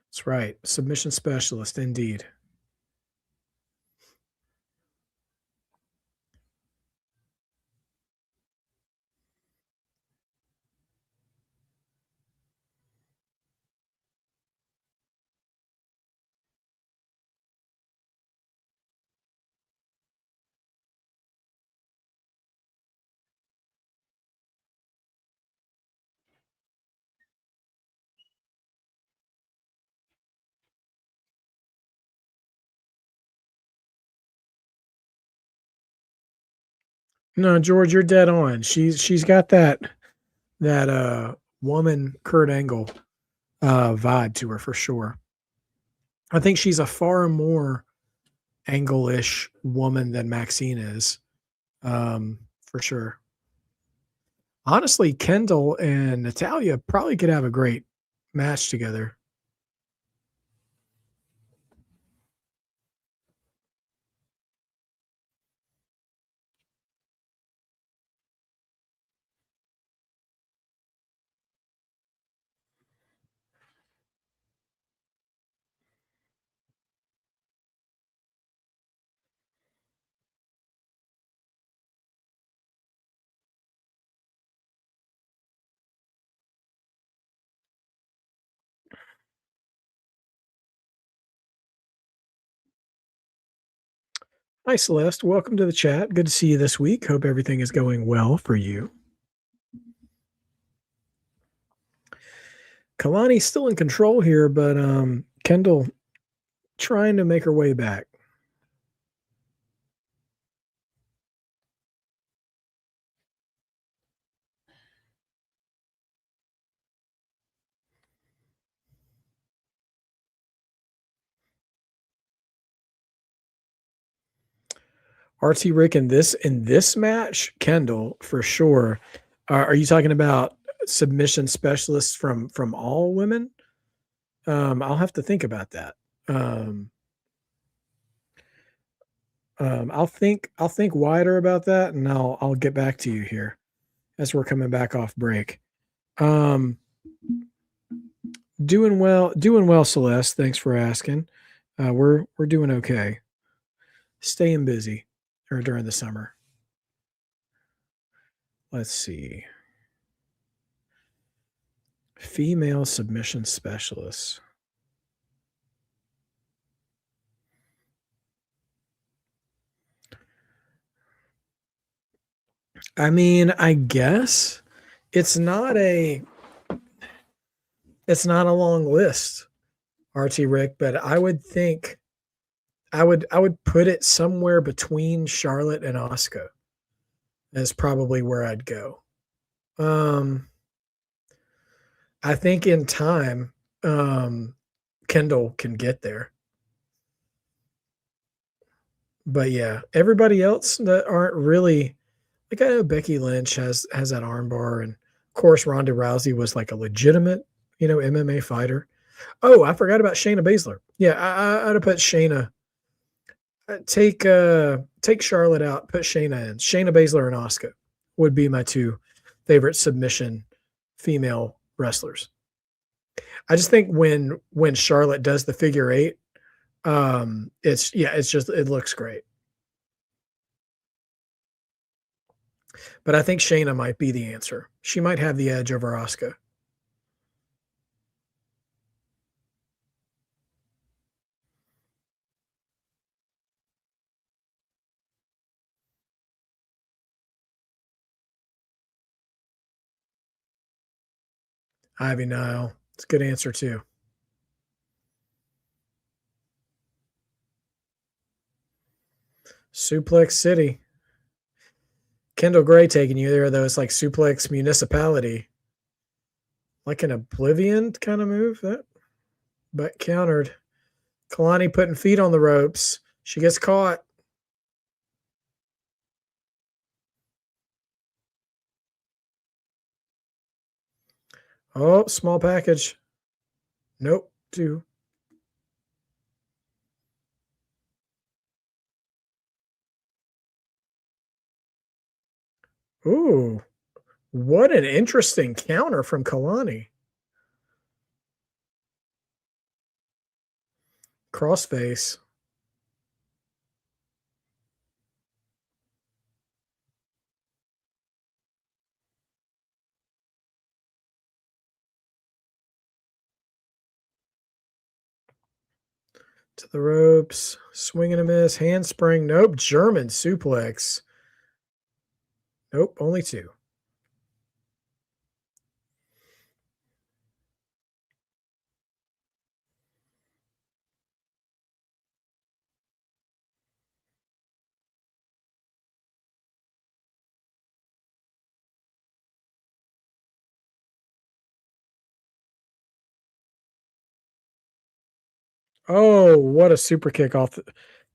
That's right. Submission specialist, indeed. No, George, you're dead on. She's got that woman Kurt Angle vibe to her for sure. I think she's a far more Angle-ish woman than Maxine is, for sure. Honestly, Kendall and Natalia probably could have a great match together. Hi, Celeste. Welcome to the chat. Good to see you this week. Hope everything is going well for you. Kelani's still in control here, but Kendall trying to make her way back. RT Rick in this match, Kendall for sure. Are you talking about submission specialists from all women? I'll have to think about that. Um, I'll think wider about that, and I'll get back to you here as we're coming back off break. Um, doing well, Celeste. Thanks for asking. We're doing okay. Staying busy or during the summer. Let's see. Female submission specialists. I mean, I guess it's not a it's not a long list, RT Rick, but I would think I would put it somewhere between Charlotte and Asuka is probably where I'd go. Um, I think in time, Kendall can get there. But yeah, everybody else that aren't really like I know Becky Lynch has that armbar, and of course Ronda Rousey was like a legitimate, MMA fighter. Oh, I forgot about Shayna Baszler. Yeah, I'd have put Shayna. Take Charlotte out, put Shayna in. Shayna Baszler and Asuka would be my two favorite submission female wrestlers. I just think when Charlotte does the figure eight, it's just it looks great. But I think Shayna might be the answer. She might have the edge over Asuka. Ivy Nile. It's a good answer, too. Suplex City. Kendall Gray taking you there, though. It's like Suplex Municipality. Like an Oblivion kind of move, but countered. Kelani putting feet on the ropes. She gets caught. Oh, small package. Nope, 2. Ooh, what an interesting counter from Kelani. Crossface. To the ropes. Swing and a miss. Handspring. Nope. German suplex. Nope. Only 2. Oh, what a super kick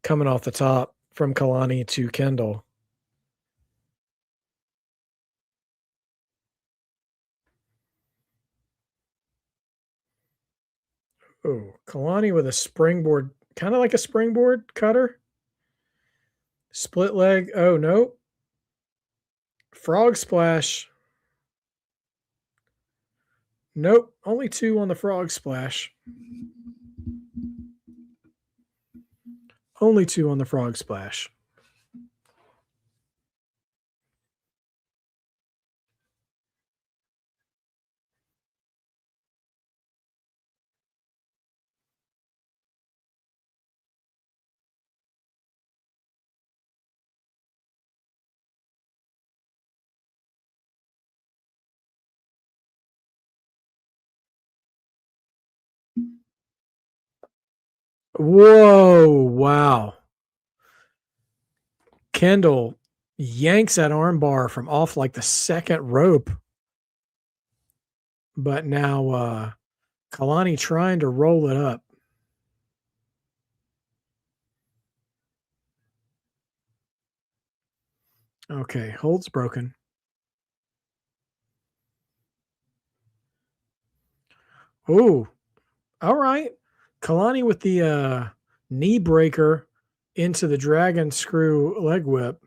coming off the top from Kelani to Kendall. Oh, Kelani with a springboard, kind of like a springboard cutter. Split leg. Oh, no. Frog splash. Nope. Only 2 on the frog splash. Only 2 on the frog splash. Whoa. Wow. Kendall yanks that armbar from off like the second rope. But now Kelani trying to roll it up. Okay, hold's broken. Oh, all right. Kelani with the knee breaker into the dragon screw leg whip.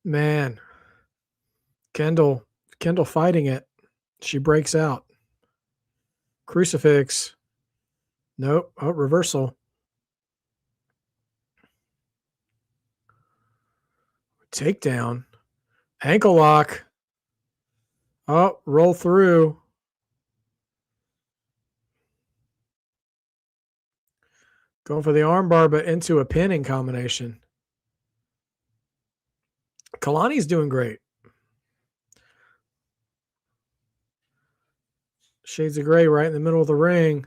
Man, Kendall fighting it. She breaks out. Crucifix. Nope. Oh, reversal. Takedown. Ankle lock. Oh, roll through. Going for the armbar, but into a pinning combination. Kalani's doing great. Shades of gray right in the middle of the ring.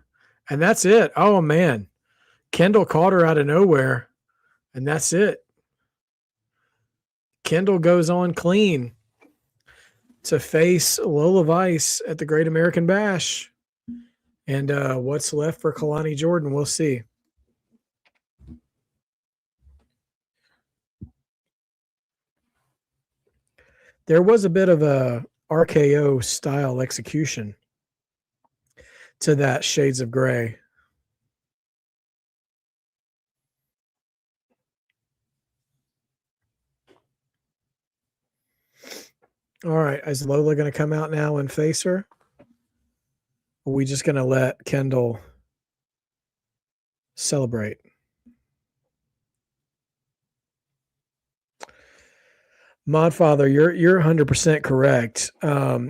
And that's it. Oh, man. Kendall caught her out of nowhere. And that's it. Kendall goes on clean to face Lola Vice at the Great American Bash. And what's left for Kelani Jordan, we'll see. There was a bit of a RKO style execution to that Shades of Gray. All right. Is Lola going to come out now and face her? Or are we just going to let Kendall celebrate? Modfather, you're 100% correct.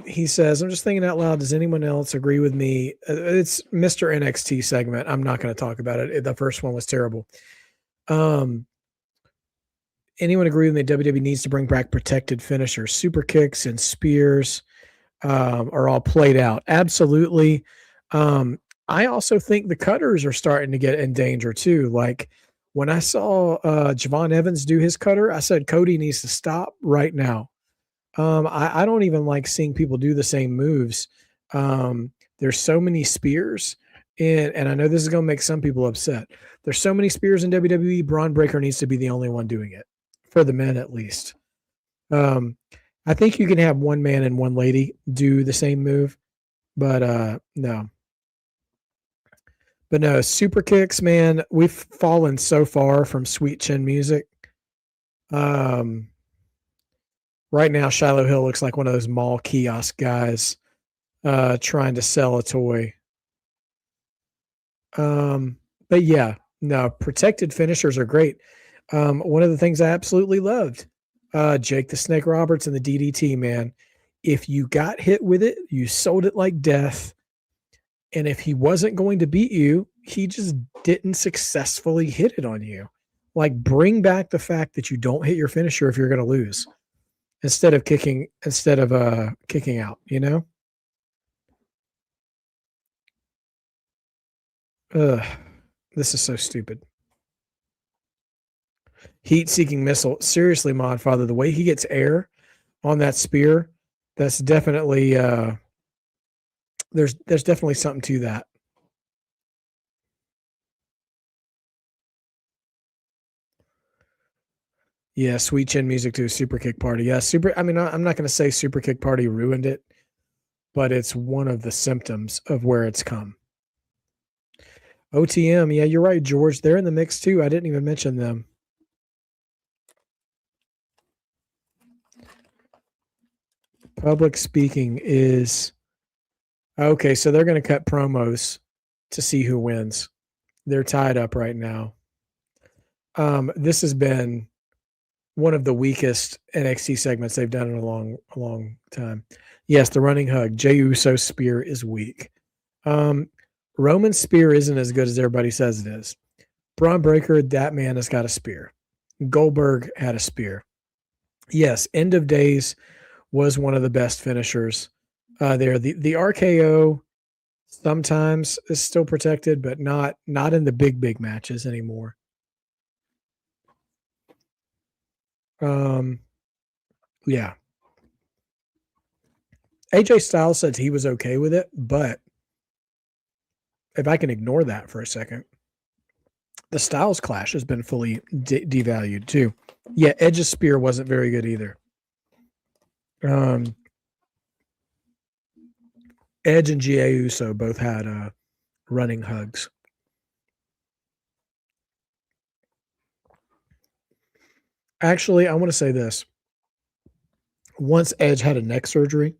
He says, I'm just thinking out loud. Does anyone else agree with me? It's Mr. NXT segment. I'm not going to talk about it. The first one was terrible. Um, anyone agree with me? WWE needs to bring back protected finishers, super kicks and spears are all played out. Absolutely. I also think the cutters are starting to get in danger too. Like when I saw Javon Evans do his cutter, I said Cody needs to stop right now. I don't even like seeing people do the same moves. There's so many spears, and I know this is going to make some people upset. There's so many spears in WWE. Braun Breaker needs to be the only one doing it for the men, at least. I think you can have one man and one lady do the same move, but no. But no, super kicks, man. We've fallen so far from sweet chin music. Um, right now, Shiloh Hill looks like one of those mall kiosk guys trying to sell a toy. But yeah, no, protected finishers are great. One of the things I absolutely loved, Jake the Snake Roberts and the DDT, man. If you got hit with it, you sold it like death. And if he wasn't going to beat you, he just didn't successfully hit it on you. Like bring back the fact that you don't hit your finisher if you're going to lose instead of kicking out, you know? Ugh, this is so stupid. Heat seeking missile. Seriously, Modfather, the way he gets air on that spear, that's definitely there's definitely something to that. Yeah, sweet chin music to a super kick party. Yeah, I'm not going to say super kick party ruined it, but it's one of the symptoms of where it's come. OTM, yeah, you're right, George. They're in the mix too. I didn't even mention them. Public speaking is okay, so they're going to cut promos to see who wins. They're tied up right now. This has been one of the weakest NXT segments they've done in a long time. Yes, the running hug. Jey Uso's spear is weak. Roman's spear isn't as good as everybody says it is. Braun Breaker, that man has got a spear. Goldberg had a spear. Yes, End of Days was one of the best finishers there. The RKO sometimes is still protected, but not in the big matches anymore. Yeah. AJ Styles said he was okay with it, but if I can ignore that for a second, the Styles clash has been fully devalued too. Yeah, Edge's spear wasn't very good either. Edge and Jey Uso both had running hugs. Actually, I want to say this. Once Edge had a neck surgery,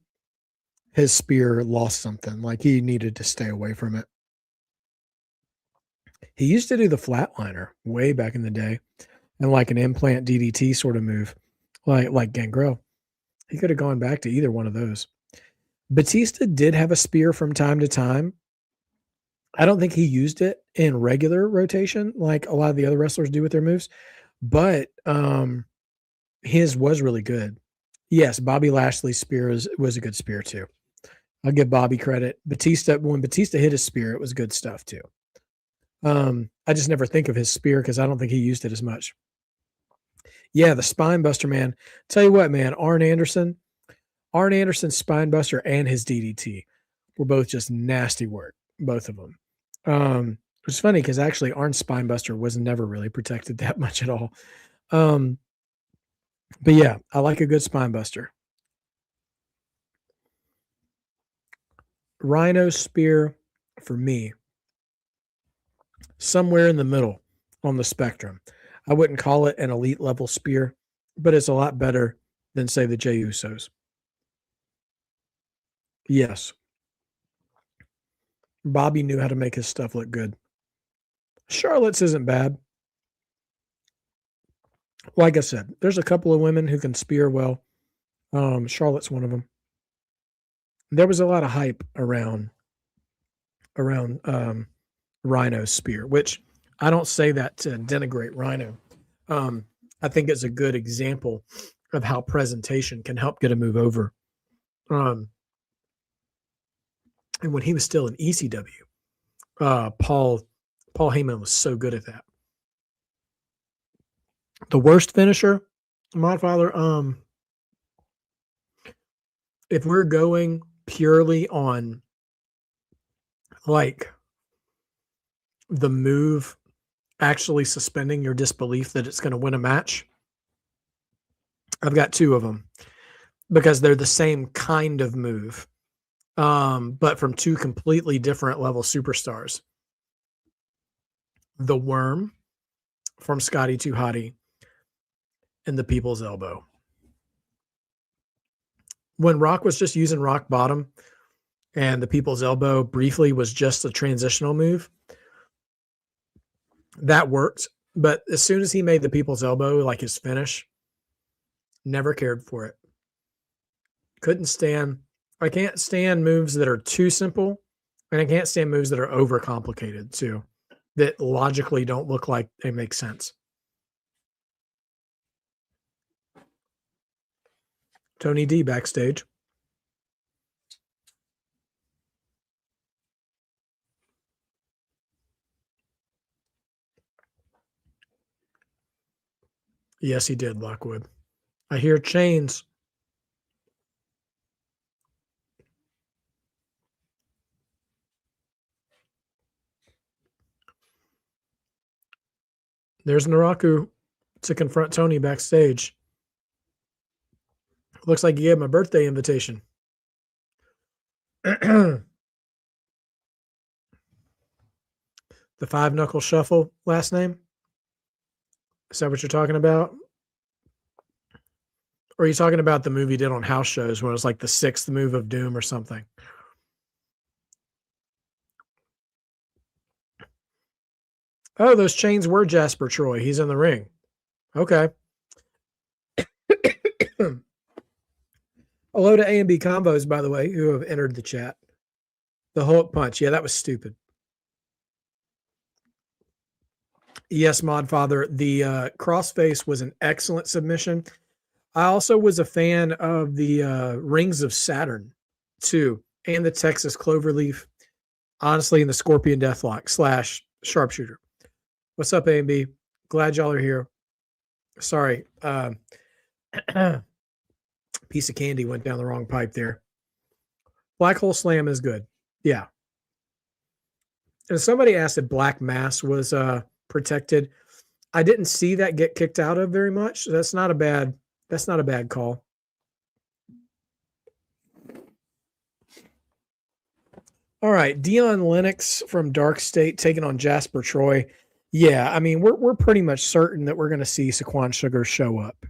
his spear lost something. Like he needed to stay away from it. He used to do the flatliner way back in the day and like an implant DDT sort of move, like Gangrel. He could have gone back to either one of those. Batista did have a spear from time to time. I don't think he used it in regular rotation like a lot of the other wrestlers do with their moves, but his was really good. Yes, Bobby Lashley's spear was a good spear too. I'll give Bobby credit. When Batista hit his spear, it was good stuff too. I just never think of his spear because I don't think he used it as much. Yeah, the spine buster, man. Tell you what, man, Arn Anderson's spine buster and his DDT were both just nasty work, both of them. It's funny because actually Arn's spine buster was never really protected that much at all. But yeah, I like a good spine buster. Rhino spear for me, somewhere in the middle on the spectrum. I wouldn't call it an elite level spear, but it's a lot better than, say, the Jey Usos. Yes. Bobby knew how to make his stuff look good. Charlotte's isn't bad. Like I said, there's a couple of women who can spear well. Charlotte's one of them. There was a lot of hype around Rhino's spear, which I don't say that to denigrate Rhino. I think it's a good example of how presentation can help get a move over. And when he was still in ECW, Paul Heyman was so good at that. The worst finisher, Modfather, if we're going purely on like the move actually suspending your disbelief that it's going to win a match, I've got two of them because they're the same kind of move, but from two completely different level superstars. The Worm from Scotty 2 Hottie and the People's Elbow. When Rock was just using rock bottom and the People's Elbow briefly was just a transitional move, that worked. But as soon as he made the People's Elbow like his finish, never cared for it. Couldn't stand. I can't stand moves that are too simple, and I can't stand moves that are overcomplicated too, that logically don't look like they make sense. Tony D backstage. Yes, he did, Lockwood. I hear chains. There's Naraku to confront Tony backstage. Looks like he gave him a birthday invitation. The 5-knuckle shuffle last name? Is that what you're talking about? Or are you talking about the movie he did on house shows where it was like the 6th move of doom or something? Oh, those chains were Jasper Troy. He's in the ring. Okay. Hello to A and B combos, by the way, who have entered the chat. The Hulk punch. Yeah, that was stupid. Yes, Modfather. The crossface was an excellent submission. I also was a fan of the Rings of Saturn, too, and the Texas Cloverleaf. Honestly, in the Scorpion Deathlock / Sharpshooter. What's up, A&B? Glad y'all are here. Sorry. Piece of candy went down the wrong pipe there. Black Hole Slam is good. Yeah. And somebody asked if Black Mass was protected. I didn't see that get kicked out of very much. That's not a bad call. All right, Dion Lennox from Dark State taking on Jasper Troy. Yeah, I mean we're pretty much certain that we're going to see Saquon Sugar show up.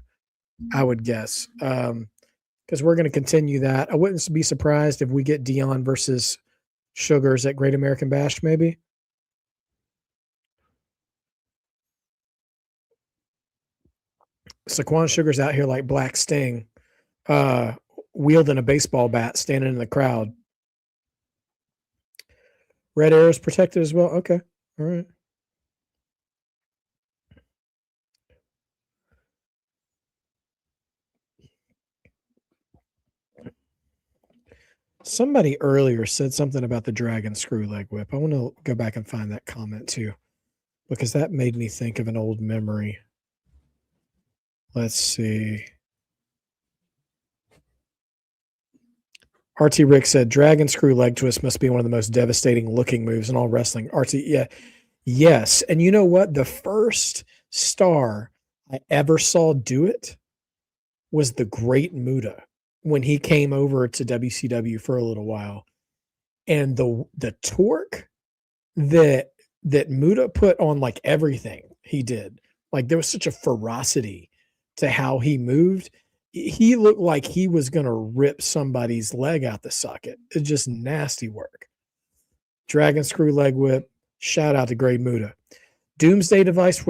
I would guess because we're going to continue that. I wouldn't be surprised if we get Dion versus Sugars at Great American Bash, maybe. Saquon Sugar's out here like Black Sting, wielding a baseball bat, standing in the crowd. Red Arrow's protected as well. Okay, all right. Somebody earlier said something about the Dragon Screw Leg Whip. I want to go back and find that comment too, because that made me think of an old memory. Let's see. RT Rick said, Dragon Screw Leg Twist must be one of the most devastating looking moves in all wrestling. RT, yeah. Yes. And you know what? The first star I ever saw do it was the Great Muta when he came over to WCW for a little while. And the torque that Muta put on like everything he did, like there was such a ferocity to how he moved. He looked like he was going to rip somebody's leg out the socket. It's just nasty work. Dragon Screw Leg Whip. Shout out to Great Muta. Doomsday Device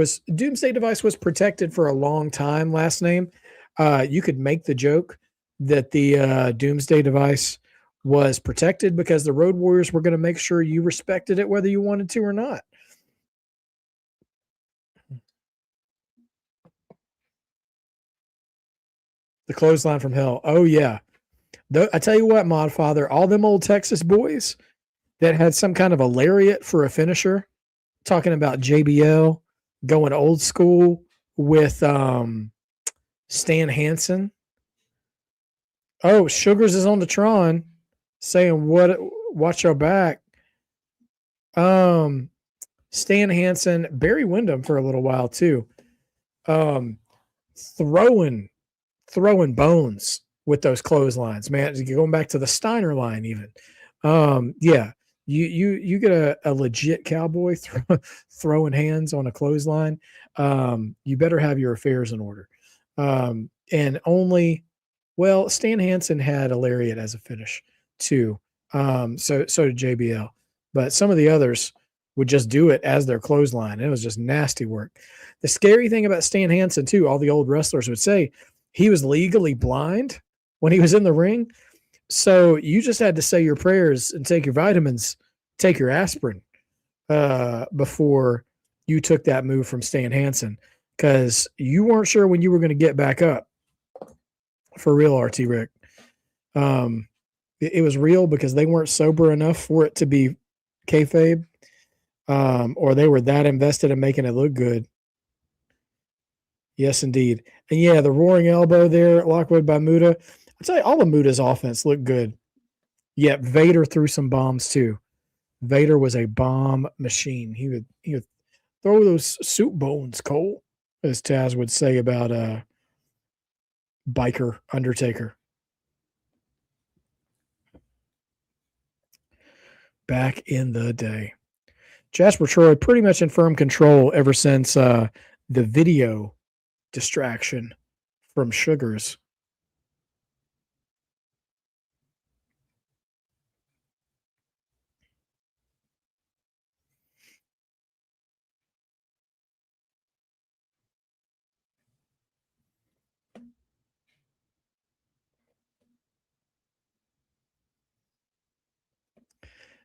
was protected for a long time. Last name, you could make the joke that the Doomsday Device was protected because the Road Warriors were going to make sure you respected it whether you wanted to or not. The clothesline from hell. Oh yeah. I tell you what, Mod Father, all them old Texas boys that had some kind of a lariat for a finisher, talking about JBL going old school with Stan Hansen. Oh, Sugars is on the Tron saying what watch your back. Stan Hansen, Barry Windham for a little while too. Um throwing bones with those clotheslines, man. Going back to the Steiner line, even. Yeah, you get a legit cowboy throwing hands on a clothesline. You better have your affairs in order. And only, well, Stan Hansen had a lariat as a finish too. So did JBL, but some of the others would just do it as their clothesline. It was just nasty work. The scary thing about Stan Hansen too, all the old wrestlers would say, he was legally blind when he was in the ring. So you just had to say your prayers and take your vitamins, take your aspirin before you took that move from Stan Hansen because you weren't sure when you were going to get back up. For real, RT Rick. It was real because they weren't sober enough for it to be kayfabe, or they were that invested in making it look good. Yes, indeed. And yeah, the roaring elbow there, Lockwood by Muda. I'll tell you, all of Muda's offense looked good. Yet Vader threw some bombs too. Vader was a bomb machine. He would throw those soup bones, Cole, as Taz would say about biker Undertaker. Back in the day. Jasper Troy pretty much in firm control ever since the video distraction from Sugars.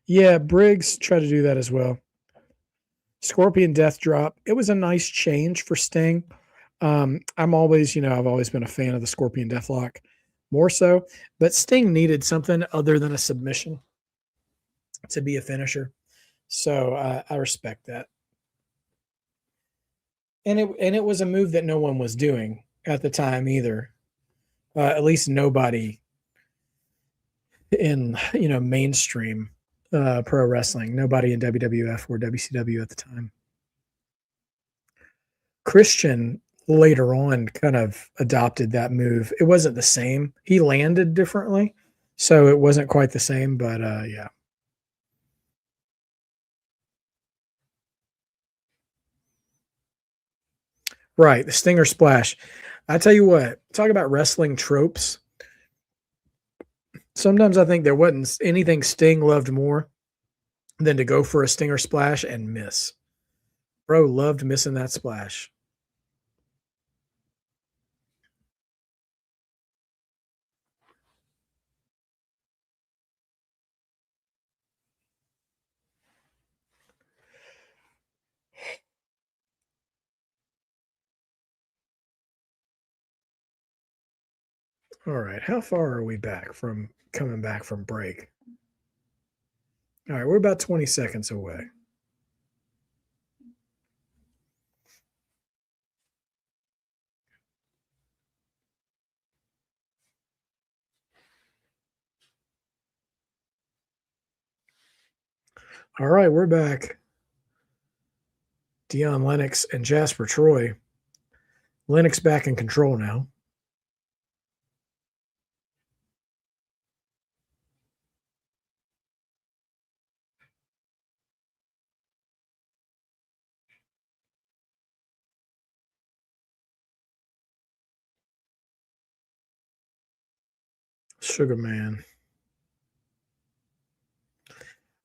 Yeah, Briggs tried to do that as well. Scorpion Death Drop. It was a nice change for Sting. I'm always, I've always been a fan of the Scorpion Deathlock more so, but Sting needed something other than a submission to be a finisher. So I respect that. And it was a move that no one was doing at the time either. At least nobody in mainstream pro wrestling. Nobody in WWF or WCW at the time. Christian later on kind of adopted that move. It wasn't the same. He landed differently, so it wasn't quite the same. But yeah. Right, the Stinger Splash. I tell you what, talk about wrestling tropes. Sometimes I think there wasn't anything Sting loved more than to go for a Stinger Splash and miss. Bro loved missing that splash. All right, how far are we back from coming back from break? All right, we're about 20 seconds away. All right, we're back. Dion Lennox and Jasper Troy. Lennox back in control now. Sugar Man.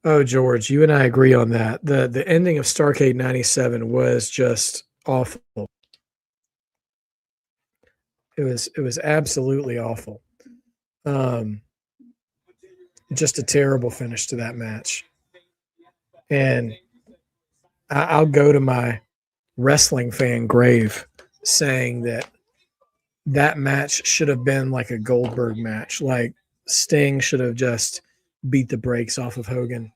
Oh, George, you and I agree on that. The ending of Starrcade 97 was just awful. It was absolutely awful. Um, just a terrible finish to that match. And I'll go to my wrestling fan grave saying that match should have been like a Goldberg match. Like Sting should have just beat the brakes off of Hogan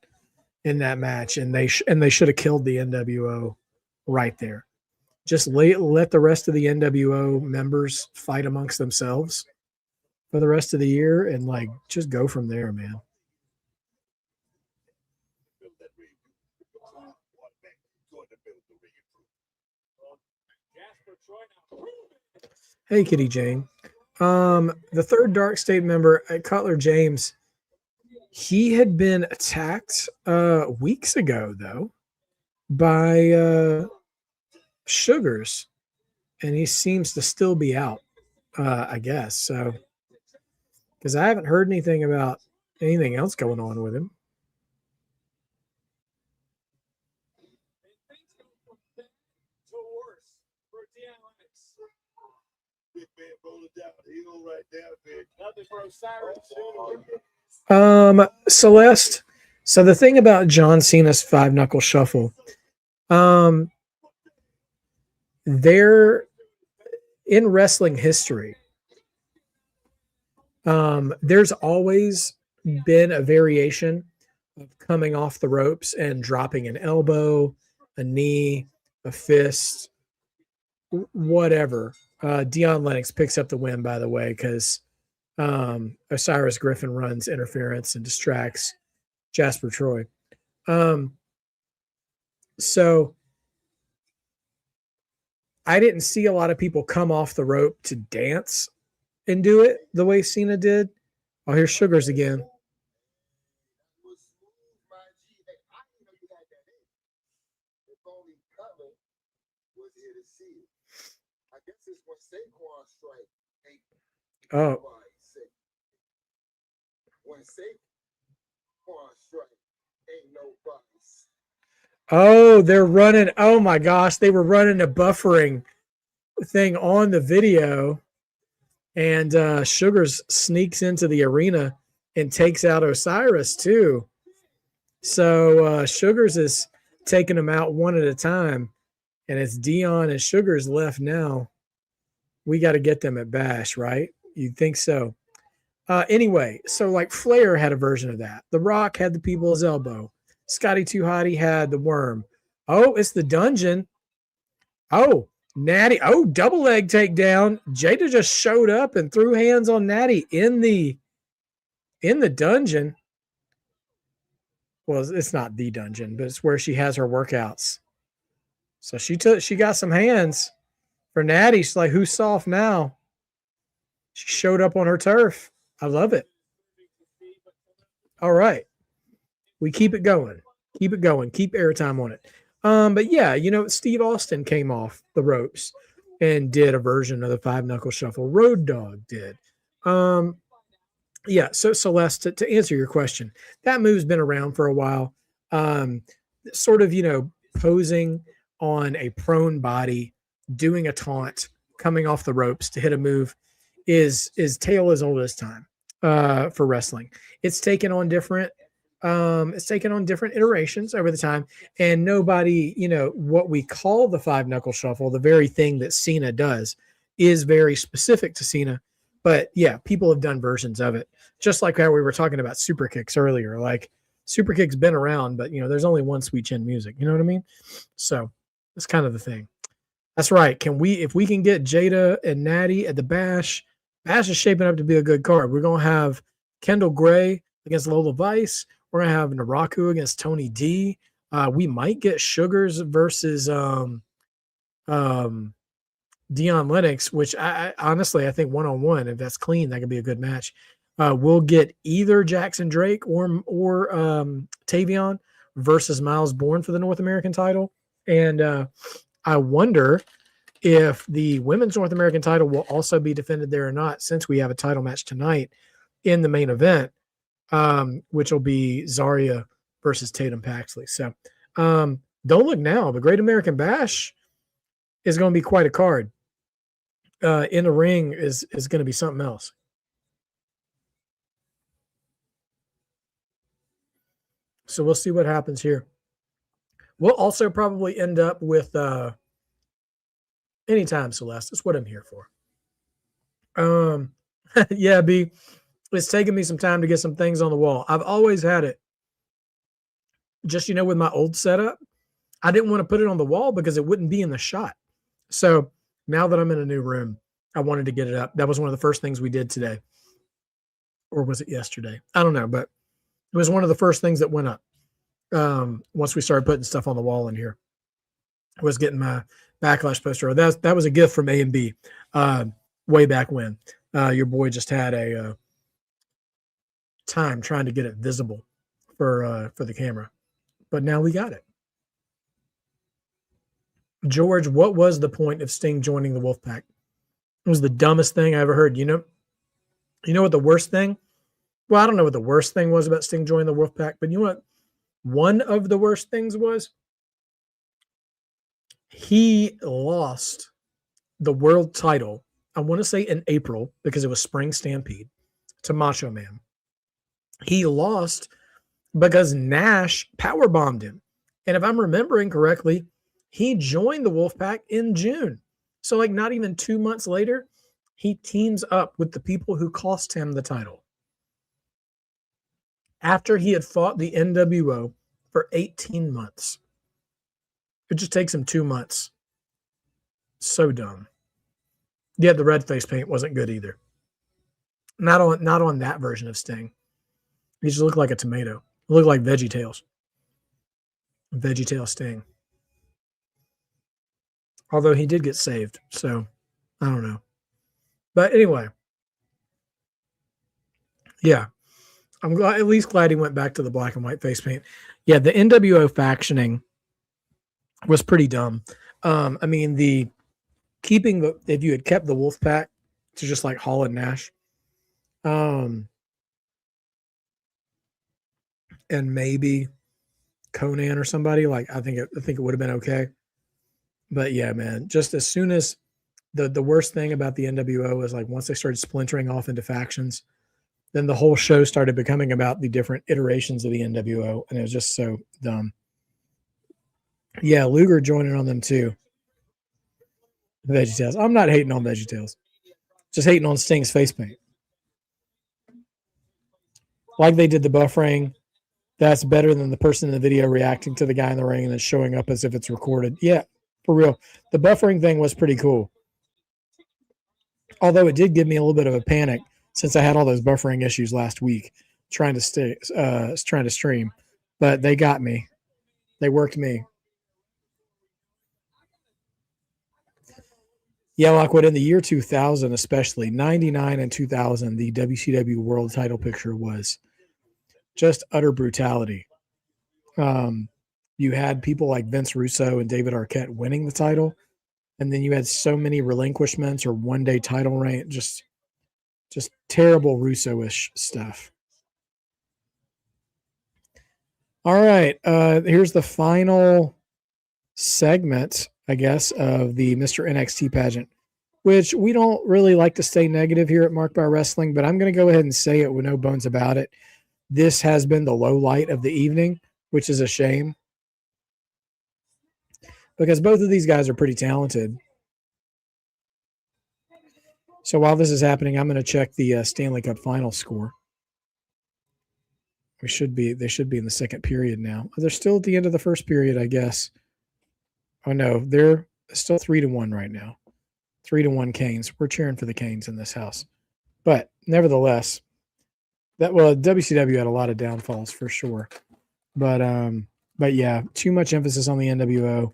in that match, and they should have killed the NWO right there. Just let the rest of the NWO members fight amongst themselves for the rest of the year, and like just go from there, man. Hey, Kitty Jane. The third Dark State member, Cutler James, he had been attacked weeks ago though by Sugars, and he seems to still be out. I guess so, because I haven't heard anything about anything else going on with him. Celeste. So the thing about John Cena's five knuckle shuffle, they're in wrestling history. There's always been a variation of coming off the ropes and dropping an elbow, a knee, a fist, whatever. Dion Lennox picks up the win, by the way, because Osiris Griffin runs interference and distracts Jasper Troy. So I didn't see a lot of people come off the rope to dance and do it the way Cena did. Oh, here's Sugars again. Oh. Oh, they're running. Oh my gosh, they were running a buffering thing on the video, and Sugars sneaks into the arena and takes out Osiris too. So Sugars is taking them out one at a time, and it's Dion and Sugars left now. We got to get them at Bash, right? You'd think so. Anyway, so like Flair had a version of that. The Rock had the People's Elbow. Scotty 2 Hotty had the Worm. Oh, it's the Dungeon. Oh, Natty. Oh, double leg takedown. Jada just showed up and threw hands on Natty in the dungeon. Well, it's not the dungeon, but it's where she has her workouts. So she got some hands for Natty. She's like, who's soft now? She showed up on her turf. I love it. All right. We keep it going. Keep it going. Keep airtime on it. But yeah, Steve Austin came off the ropes and did a version of the five knuckle shuffle. Road Dogg did. Yeah, so Celeste, to answer your question, that move's been around for a while. Sort of, posing on a prone body, doing a taunt, coming off the ropes to hit a move is tale as old as time for wrestling. It's taken on different iterations over the time, and nobody, what we call the five knuckle shuffle, the very thing that Cena does, is very specific to Cena. But yeah, people have done versions of it, just like how we were talking about super kicks earlier. Like super kicks been around, but there's only one Sweet Chin Music. You know what I mean? So that's kind of the thing. That's right. If we can get Jada and Natty at the Bash is shaping up to be a good card. We're gonna have Kendall Gray against Lola Vice. We're gonna have Naraku against Tony D. We might get Sugars versus Dion Lennox, which I honestly I think 1-on-1, if that's clean, that could be a good match. We'll get either Jackson Drake or Tavion versus Miles Bourne for the North American title. And I wonder if the women's North American title will also be defended there or not, since we have a title match tonight in the main event, which will be Zaria versus Tatum Paxley. So don't look now. The Great American Bash is going to be quite a card. In the ring is going to be something else. So we'll see what happens here. We'll also probably end up with anytime, Celeste. That's what I'm here for. Yeah, B. It's taken me some time to get some things on the wall. I've always had it. Just, with my old setup, I didn't want to put it on the wall because it wouldn't be in the shot. So now that I'm in a new room, I wanted to get it up. That was one of the first things we did today. Or was it yesterday? I don't know, but it was one of the first things that went up once we started putting stuff on the wall in here. I was getting my Backlash poster. That was a gift from A&B way back when. Your boy just had a time trying to get it visible for the camera. But now we got it. George, what was the point of Sting joining the Wolfpack? It was the dumbest thing I ever heard. You know what the worst thing? Well, I don't know what the worst thing was about Sting joining the Wolfpack, but you know what one of the worst things was? He lost the world title, I want to say in April, because it was Spring Stampede, to Macho Man. He lost because Nash powerbombed him. And if I'm remembering correctly, he joined the Wolfpack in June. So not even 2 months later, he teams up with the people who cost him the title. After he had fought the NWO for 18 months. It just takes him 2 months. So dumb. Yeah, the red face paint wasn't good either. Not on that version of Sting. He just looked like a tomato. It looked like VeggieTales. VeggieTale Sting. Although he did get saved, so I don't know. But anyway, yeah, I'm at least glad he went back to the black and white face paint. Yeah, the NWO factioning was pretty dumb. I mean, if you had kept the Wolfpack to just like Hall and Nash, and maybe Conan or somebody, I think it would have been okay. But yeah, man, just as soon as the worst thing about the NWO is once they started splintering off into factions, then the whole show started becoming about the different iterations of the NWO, and it was just so dumb. Yeah, Luger joining on them too. VeggieTales. I'm not hating on VeggieTales. Just hating on Sting's face paint. Like they did the buffering. That's better than the person in the video reacting to the guy in the ring and then showing up as if it's recorded. Yeah, for real. The buffering thing was pretty cool. Although it did give me a little bit of a panic since I had all those buffering issues last week trying to stream. But they got me. They worked me. Yeah, Lockwood, in the year 2000, especially 99 and 2000, the WCW World Title picture was just utter brutality. You had people like Vince Russo and David Arquette winning the title, and then you had so many relinquishments or one-day title reign, just terrible Russo-ish stuff. All right, here's the final segment, I guess, of the Mr. NXT pageant, which we don't really like to stay negative here at Mark Bar Wrestling, but I'm going to go ahead and say it with no bones about it. This has been the low light of the evening, which is a shame because both of these guys are pretty talented. So while this is happening, I'm going to check the Stanley Cup final score. They should be in the second period now. They're still at the end of the first period, I guess. Oh no, they're still 3-1 right now. 3-1 Canes. We're cheering for the Canes in this house. But nevertheless, WCW had a lot of downfalls for sure. But yeah, too much emphasis on the NWO,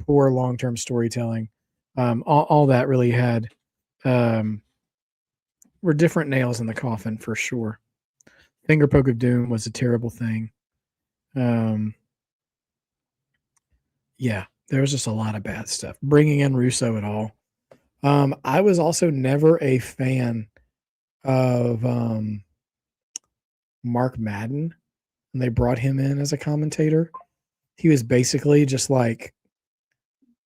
poor long-term storytelling. All that really had were different nails in the coffin for sure. Finger poke of doom was a terrible thing. Yeah, there was just a lot of bad stuff. Bringing in Russo at all. I was also never a fan of Mark Madden. when they brought him in as a commentator. He was basically just like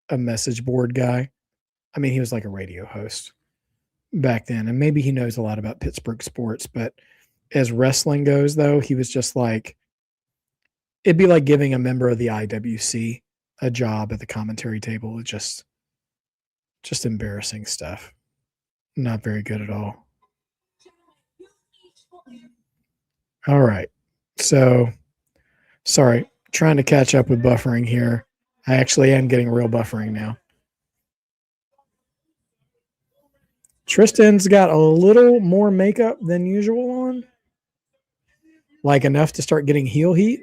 a message board guy. I mean, he was like a radio host back then, and maybe he knows a lot about Pittsburgh sports, but as wrestling goes, though, he was just like, it'd be like giving a member of the IWC a job at the commentary table. It's just embarrassing stuff. Not very good at all. All right. So, sorry, trying to catch up with buffering here. I actually am getting real buffering now. Tristan's got a little more makeup than usual on, like enough to start getting heel heat.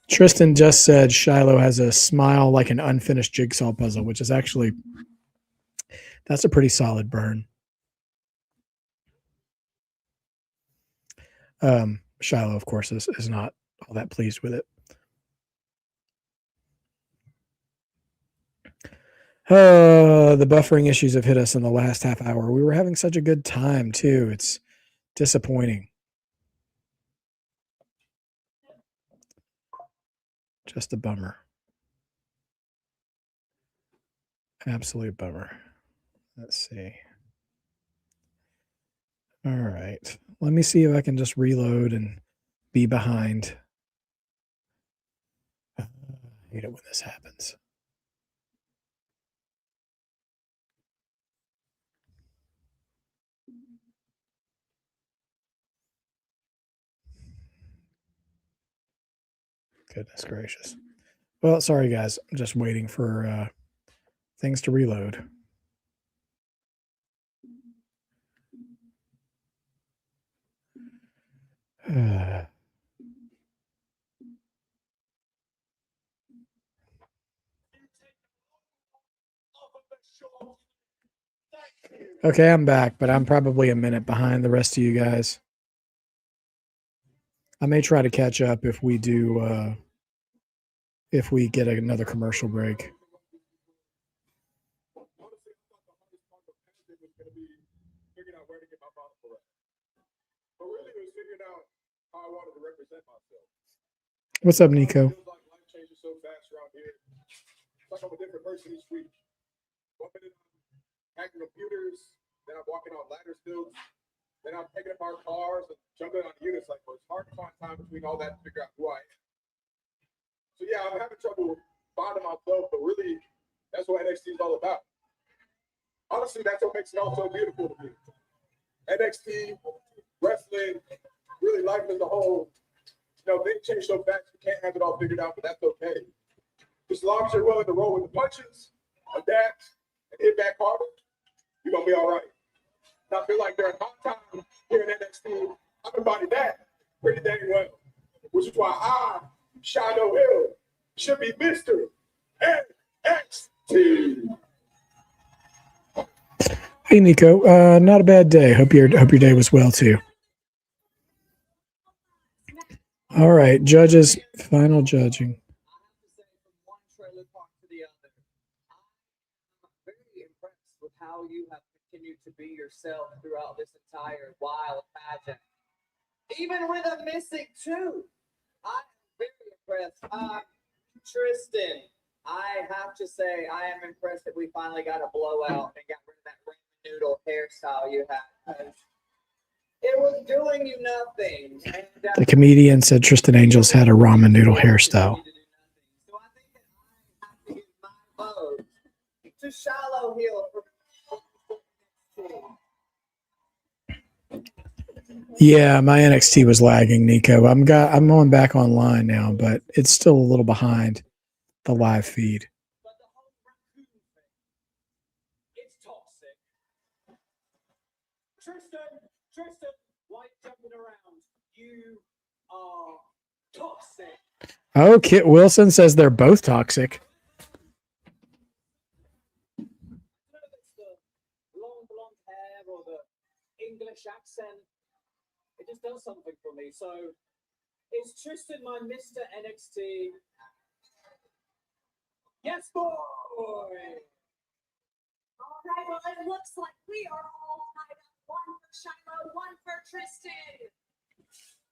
Tristan just said Shiloh has a smile like an unfinished jigsaw puzzle, which is actually, that's a pretty solid burn. Shiloh, of course, is not all that pleased with it. The buffering issues have hit us in the last half hour. We were having such a good time, too. It's disappointing. Just a bummer. Absolute bummer. Let's see. All right. Let me see if I can just reload and be behind. I hate it when this happens. Goodness gracious. Well, sorry, guys. I'm just waiting for things to reload. Okay, I'm back, but I'm probably a minute behind the rest of you guys. I may try to catch up if we do, if we get another commercial break. What's up, Nico? Hacking computers, then I'm walking on ladder stilts, then I'm picking up our cars and jumping on units. Like, it's hard to find time between all that to figure out who I am. So yeah, I'm having trouble finding myself, but really, that's what NXT is all about. Honestly, that's what makes it all so beautiful to me. NXT, wrestling, really life as a whole. You know, things change so fast, you can't have it all figured out, but that's okay. Just as long as you're willing to roll with the punches, adapt, and hit back harder, you're going to be all right. And I feel like during my time here in NXT, I've embodied that pretty dang well, which is why I, Shiloh Hill, should be Mr. NXT. Hey, Nico. Not a bad day. Hope your day was well, too. All right, judges, final judging. How you have continued to be yourself throughout this entire wild pageant. Even with a missing two, I'm very impressed. Tristan, I have to say, I am impressed that we finally got a blowout and got rid of that ramen noodle hairstyle you had. It was doing you nothing. And, the comedian said Tristan Angels had a ramen noodle hairstyle. So I think that I have to give my vote to Shiloh Hill for Yeah, my NXT was lagging, Nico. I'm going back online now, but it's still a little behind the live feed. It's toxic. Tristan, why jumping around? You are toxic. Oh, Kit Wilson says they're both toxic. Long blonde hair or the English accent, it just does something for me. So, is Tristan my Mr. NXT? Yes, boy! All right, well, it looks like we are all tied up. One for Shiloh, one for Tristan.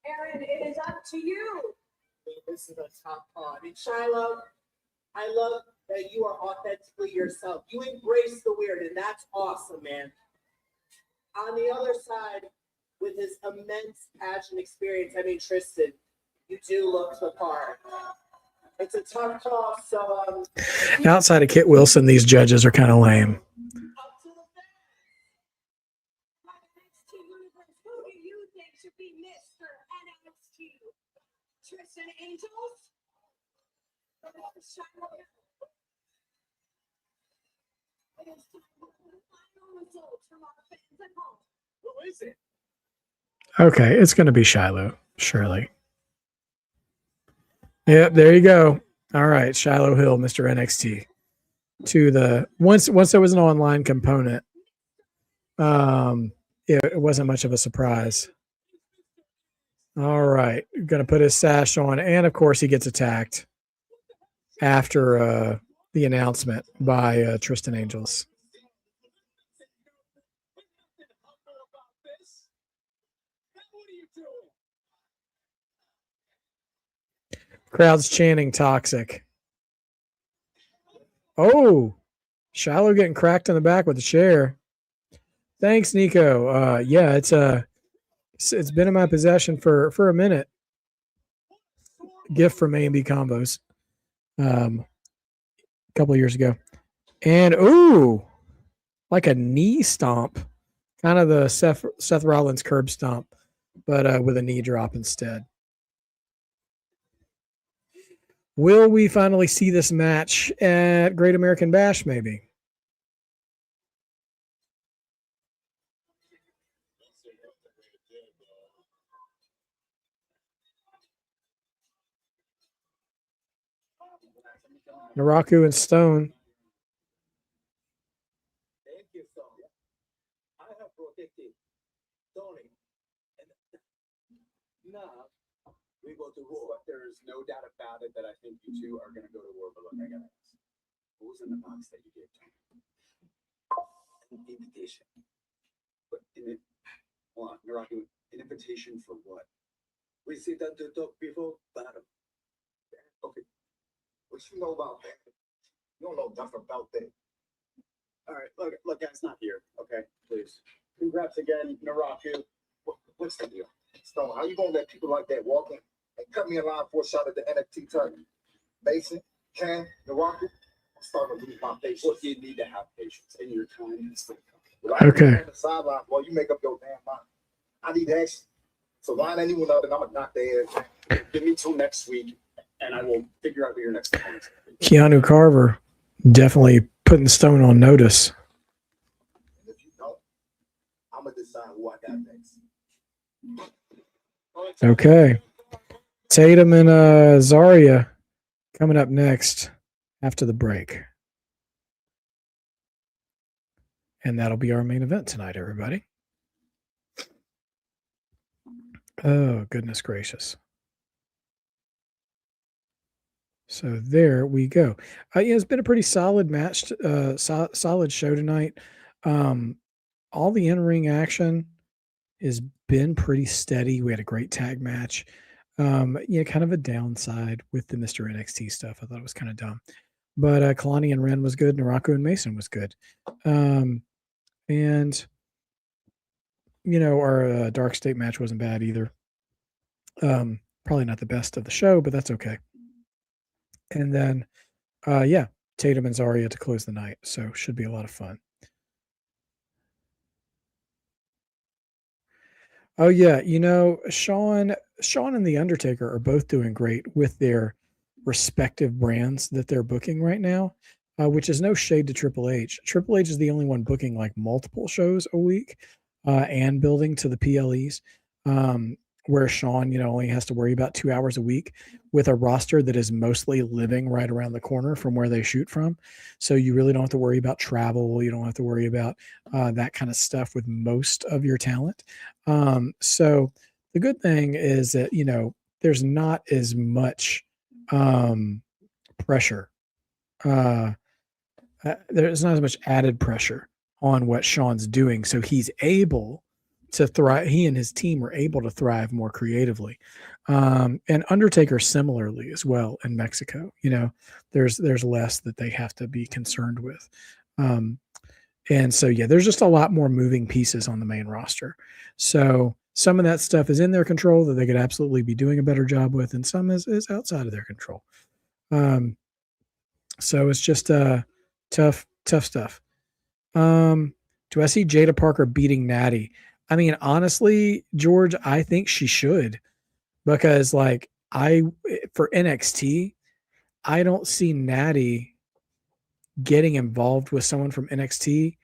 Aaron, it is up to you. This is a tough call. I mean, Shiloh, I love that you are authentically yourself. You embrace the weird, and that's awesome, man. On the other side, with his immense pageant experience, I mean, Tristan, you do look the part. It's a tough call, so Outside of Kit Wilson, these judges are kind of lame. up to the fans. By the NXT universe, who do you think should be Mr. NXT? Tristan Angels? Or Shiloh? It is time for the final results from our fans at home. Who is it? Okay, it's going to be Shiloh, surely. Yep, there you go. All right, Shiloh Hill, Mr. NXT. To the once there was an online component, it wasn't much of a surprise. All right, going to put his sash on, and of course he gets attacked after the announcement by Tristan Angels. Crowd's chanting toxic. Oh, Shiloh getting cracked in the back with a chair. Thanks, Nico. Yeah, it's been in my possession for a minute. Gift from A&B Combos a couple of years ago. And ooh, like a knee stomp. Kind of the Seth Rollins curb stomp, but with a knee drop instead. Will we finally see this match at Great American Bash, maybe? Naraku and Stone. Thank you, son. I have protected Tony. And now we go to war. But there's no doubt about it that I think you two are going to go to war. But look, I got to ask. What was in the box that you gave to me? An invitation. But hold on, Naraku, an invitation for what? We sit down to talk before battle. Okay. What you know about that? You don't know nothing about that. All right, look, guys, not here. Okay, please. Congrats again, Naraku. What's the deal? Stone, how you gonna let people like that walk in and cut me in line for a shot at the NXT title? Mason, Cam, Naraku, I'm starting to lose my patience. Well, you need to have patience, and your time is still coming. Okay. On the sideline, boy, you make up your damn mind. I need action. So line anyone up, and I'm gonna knock their ass. Give me till next week, and I will figure out who your next opponent is. Keanu Carver definitely putting Stone on notice. And if you don't, I'm gonna decide who I got next. Okay. Tatum and Zaria coming up next after the break. And that'll be our main event tonight, everybody. Oh, goodness gracious. So there we go. Yeah, it's been a pretty solid match, solid show tonight. All the in-ring action has been pretty steady. We had a great tag match. Yeah, kind of a downside with the Mr. NXT stuff. I thought it was kind of dumb. But Kelani and Wren was good. Naraku and Mason was good. And, you know, our Dark State match wasn't bad either. Probably not the best of the show, but that's okay. And then, yeah, Tatum and Zaria to close the night. So should be a lot of fun. Oh yeah, you know, Sean and The Undertaker are both doing great with their respective brands that they're booking right now, which is no shade to Triple H. Triple H is the only one booking like multiple shows a week and building to the PLEs, where Sean, you know, only has to worry about 2 hours a week with a roster that is mostly living right around the corner from where they shoot from. So you really don't have to worry about travel. You don't have to worry about that kind of stuff with most of your talent. So the good thing is that, you know, there's not as much pressure. There's not as much added pressure on what Sean's doing. So he's able to thrive. He and his team were able to thrive more creatively. And Undertaker similarly as well in Mexico. There's less that they have to be concerned with. And so, yeah, there's just a lot more moving pieces on the main roster. So some of that stuff is in their control that they could absolutely be doing a better job with, and some is outside of their control. So it's just tough stuff. Do I see Jada Parker beating Natty? I mean, honestly, George, I think she should, because for NXT, I don't see Natty getting involved with someone from NXT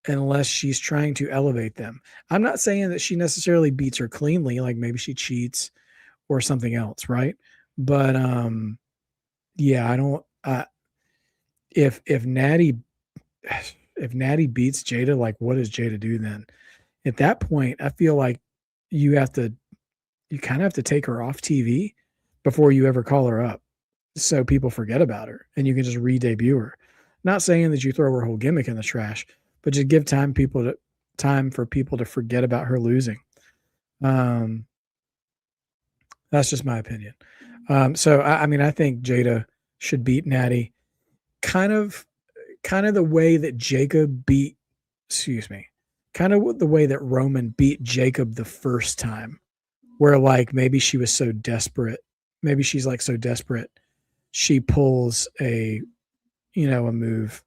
unless she's trying to elevate them. I'm not saying that she necessarily beats her cleanly, like maybe she cheats or something else, right? But yeah, I don't. If Natty beats Jada, like what does Jada do then? At that point, I feel like you kind of have to take her off TV before you ever call her up, so people forget about her and you can just re-debut her. Not saying that you throw her whole gimmick in the trash, but just give time for people to forget about her losing. That's just my opinion. So I mean, I think Jada should beat Natty, kind of the way that kind of the way that Roman beat Jacob the first time, where like maybe she was so desperate, maybe she's like so desperate, she pulls a move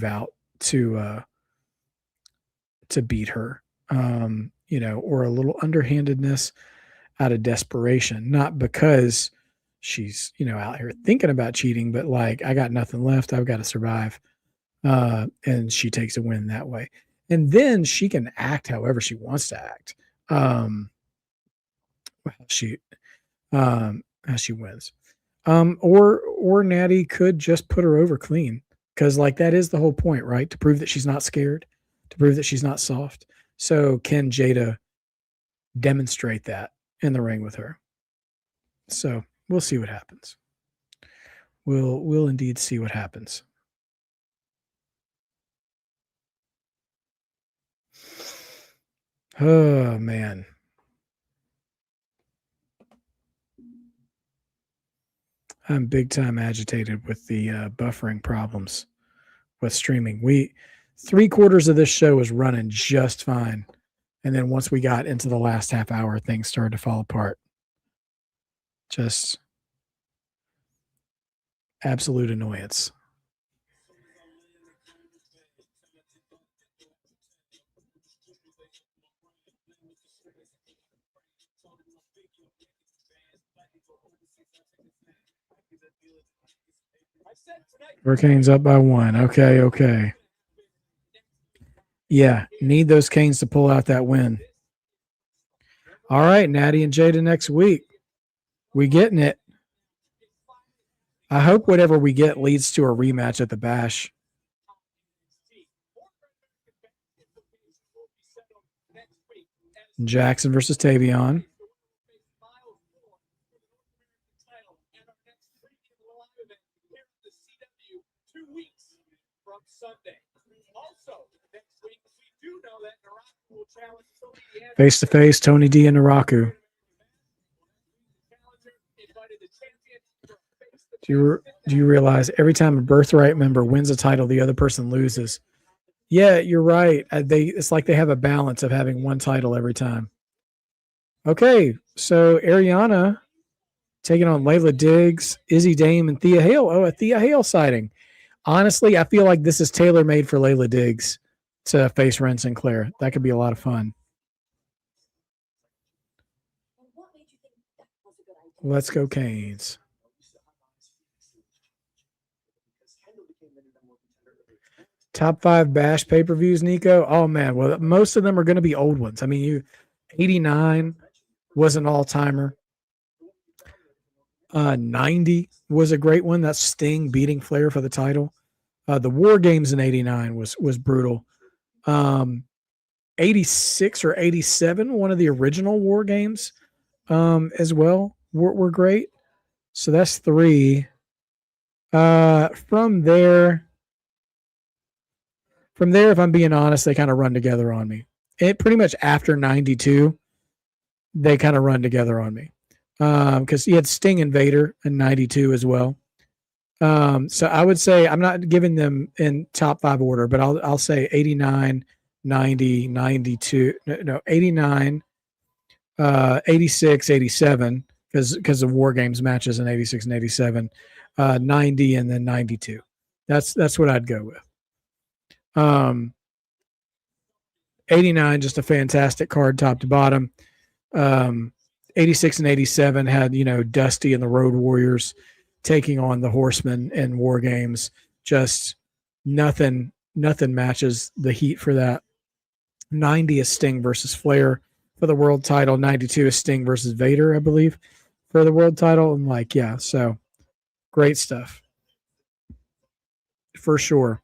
out to beat her, or a little underhandedness out of desperation, not because she's out here thinking about cheating, but like, I got nothing left, I've got to survive, and she takes a win that way, and then she can act however she wants to act, she as she wins, or Natty could just put her over clean, because like that is the whole point, right? To prove that she's not scared, to prove that she's not soft. So can Jada demonstrate that in the ring with her? So we'll see what happens. We'll indeed see what happens. Oh man. I'm big time agitated with the buffering problems with streaming. 3/4 of this show was running just fine. And then once we got into the last half hour, things started to fall apart. Just absolute annoyance. Hurricanes up by 1. Okay. Yeah, need those Canes to pull out that win. All right, Natty and Jada next week. We getting it. I hope whatever we get leads to a rematch at the Bash. Jackson versus Tavion. Face to face, Tony D and Naraku. Do you realize every time a Birthright member wins a title, the other person loses? Yeah, you're right. It's like they have a balance of having one title every time. Okay, so Ariana taking on Layla Diggs, Izzy Dame, and Thea Hale. Oh, a Thea Hale sighting. Honestly, I feel like this is tailor-made for Layla Diggs to face Wren Sinclair. That could be a lot of fun. Let's go Canes. Top 5 Bash pay-per-views, Nico? Oh, man. Well, most of them are going to be old ones. I mean, 89 was an all-timer. 90 was a great one. That's Sting beating Flair for the title. The War Games in 89 was brutal. 86 or 87, one of the original War Games as well were great. So that's 3. From there, From there, if I'm being honest, they kind of run together on me. It pretty much after 92, they kind of run together on me. Because you had Sting and Vader in 92 as well. So I would say I'm not giving them in top 5 order, but I'll say 89, 90, 92, no 89, 86, 87, because of War Games matches in 86 and 87, 90, and then 92. That's what I'd go with. 89, just a fantastic card top to bottom. 86 and 87 had, Dusty and the Road Warriors taking on the Horsemen in War Games. Just nothing matches the heat for that. 90 is Sting versus Flair for the world title. 92 is Sting versus Vader, I believe, for the world title. And so great stuff for sure.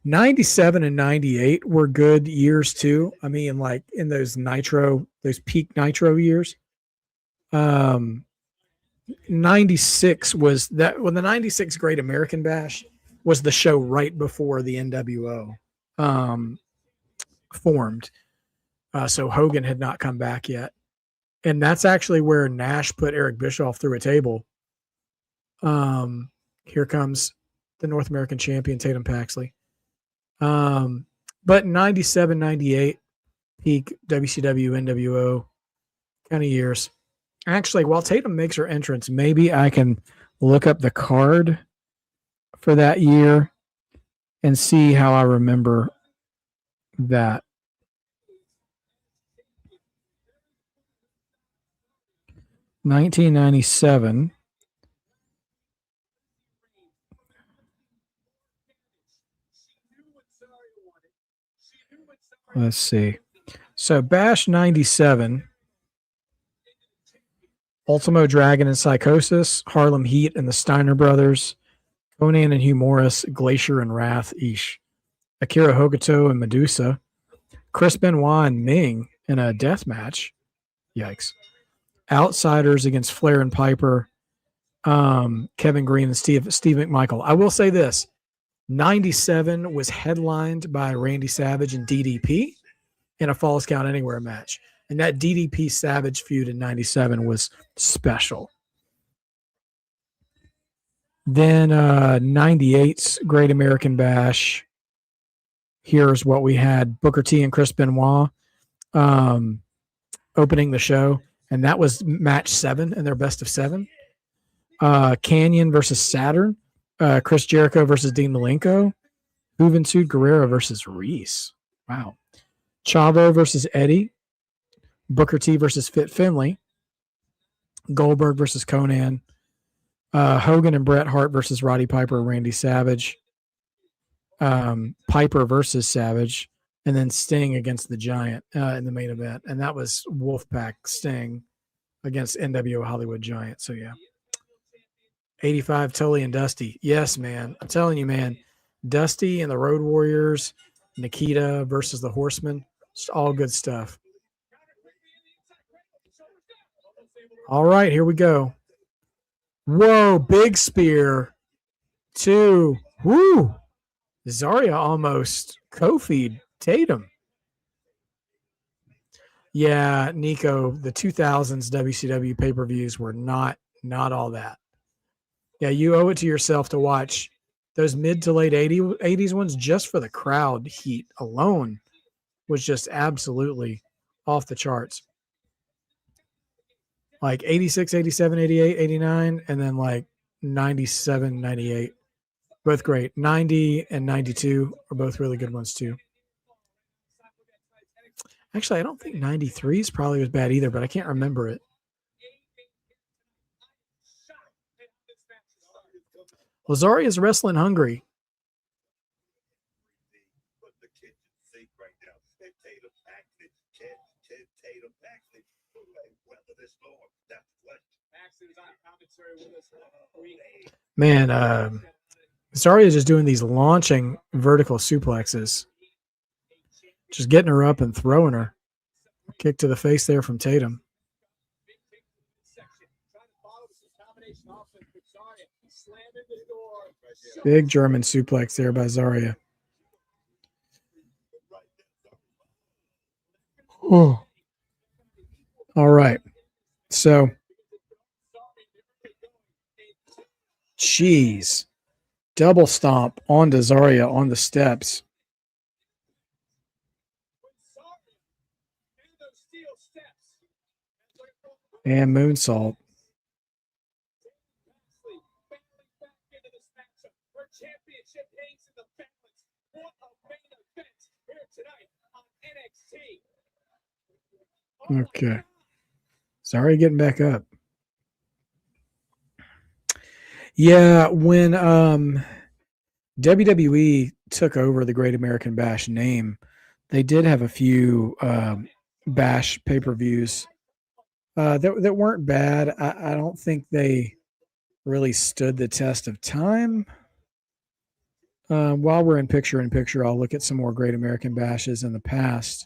97 and 98 were good years too. I mean, in those peak Nitro years. 96 was that when the 96 Great American Bash was the show right before the NWO formed. So Hogan had not come back yet. And that's actually where Nash put Eric Bischoff through a table. Here comes the North American champion, Tatum Paxley. But 97, 98, peak WCW, NWO kind of years. Actually, while Tatum makes her entrance, maybe I can look up the card for that year and see how I remember that. $1997. Let's see. So Bash 97. Ultimo Dragon and Psychosis, Harlem Heat and the Steiner Brothers, Conan and Hugh Morris, Glacier and Wrath, Akira Hokuto and Medusa, Chris Benoit and Ming in a death match. Yikes. Outsiders against Flair and Piper, Kevin Green and Steve McMichael. I will say this. 97 was headlined by Randy Savage and DDP in a Falls Count Anywhere match. And that DDP Savage feud in 97 was special. Then 98's Great American Bash. Here's what we had. Booker T and Chris Benoit opening the show. And that was match 7 in their best of 7. Canyon versus Saturn. Chris Jericho versus Dean Malenko. Juventud Guerrero versus Reese. Wow. Chavo versus Eddie. Booker T versus Fit Finlay. Goldberg versus Conan. Hogan and Bret Hart versus Roddy Piper and Randy Savage. Piper versus Savage. And then Sting against the Giant in the main event. And that was Wolfpack Sting against NWO Hollywood Giant. So, yeah. 85, Tully and Dusty. Yes, man. I'm telling you, man. Dusty and the Road Warriors. Nikita versus the Horsemen. Just all good stuff. All right, here we go. Whoa, big spear. 2. Woo. Zaria almost Kofi'd Tatum. Yeah, Nico, the 2000s WCW pay-per-views were not all that. Yeah, you owe it to yourself to watch those mid to late 80s ones just for the crowd heat alone was just absolutely off the charts. Like 86, 87, 88, 89, and then like 97, 98. Both great. 90 and 92 are both really good ones too. Actually, I don't think 93 is probably as bad either, but I can't remember it. Lazaria's wrestling hungry. Man, Zaria's just doing these launching vertical suplexes. Just getting her up and throwing her. Kick to the face there from Tatum. Big German suplex there by Zaria. Oh. All right. So, jeez. Double stomp onto Zaria on the steps. And moonsault. Okay. Zaria getting back up. Yeah, when WWE took over the Great American Bash name, they did have a few Bash pay-per-views that weren't bad. I don't think they really stood the test of time. While we're in picture, I'll look at some more Great American Bashes in the past.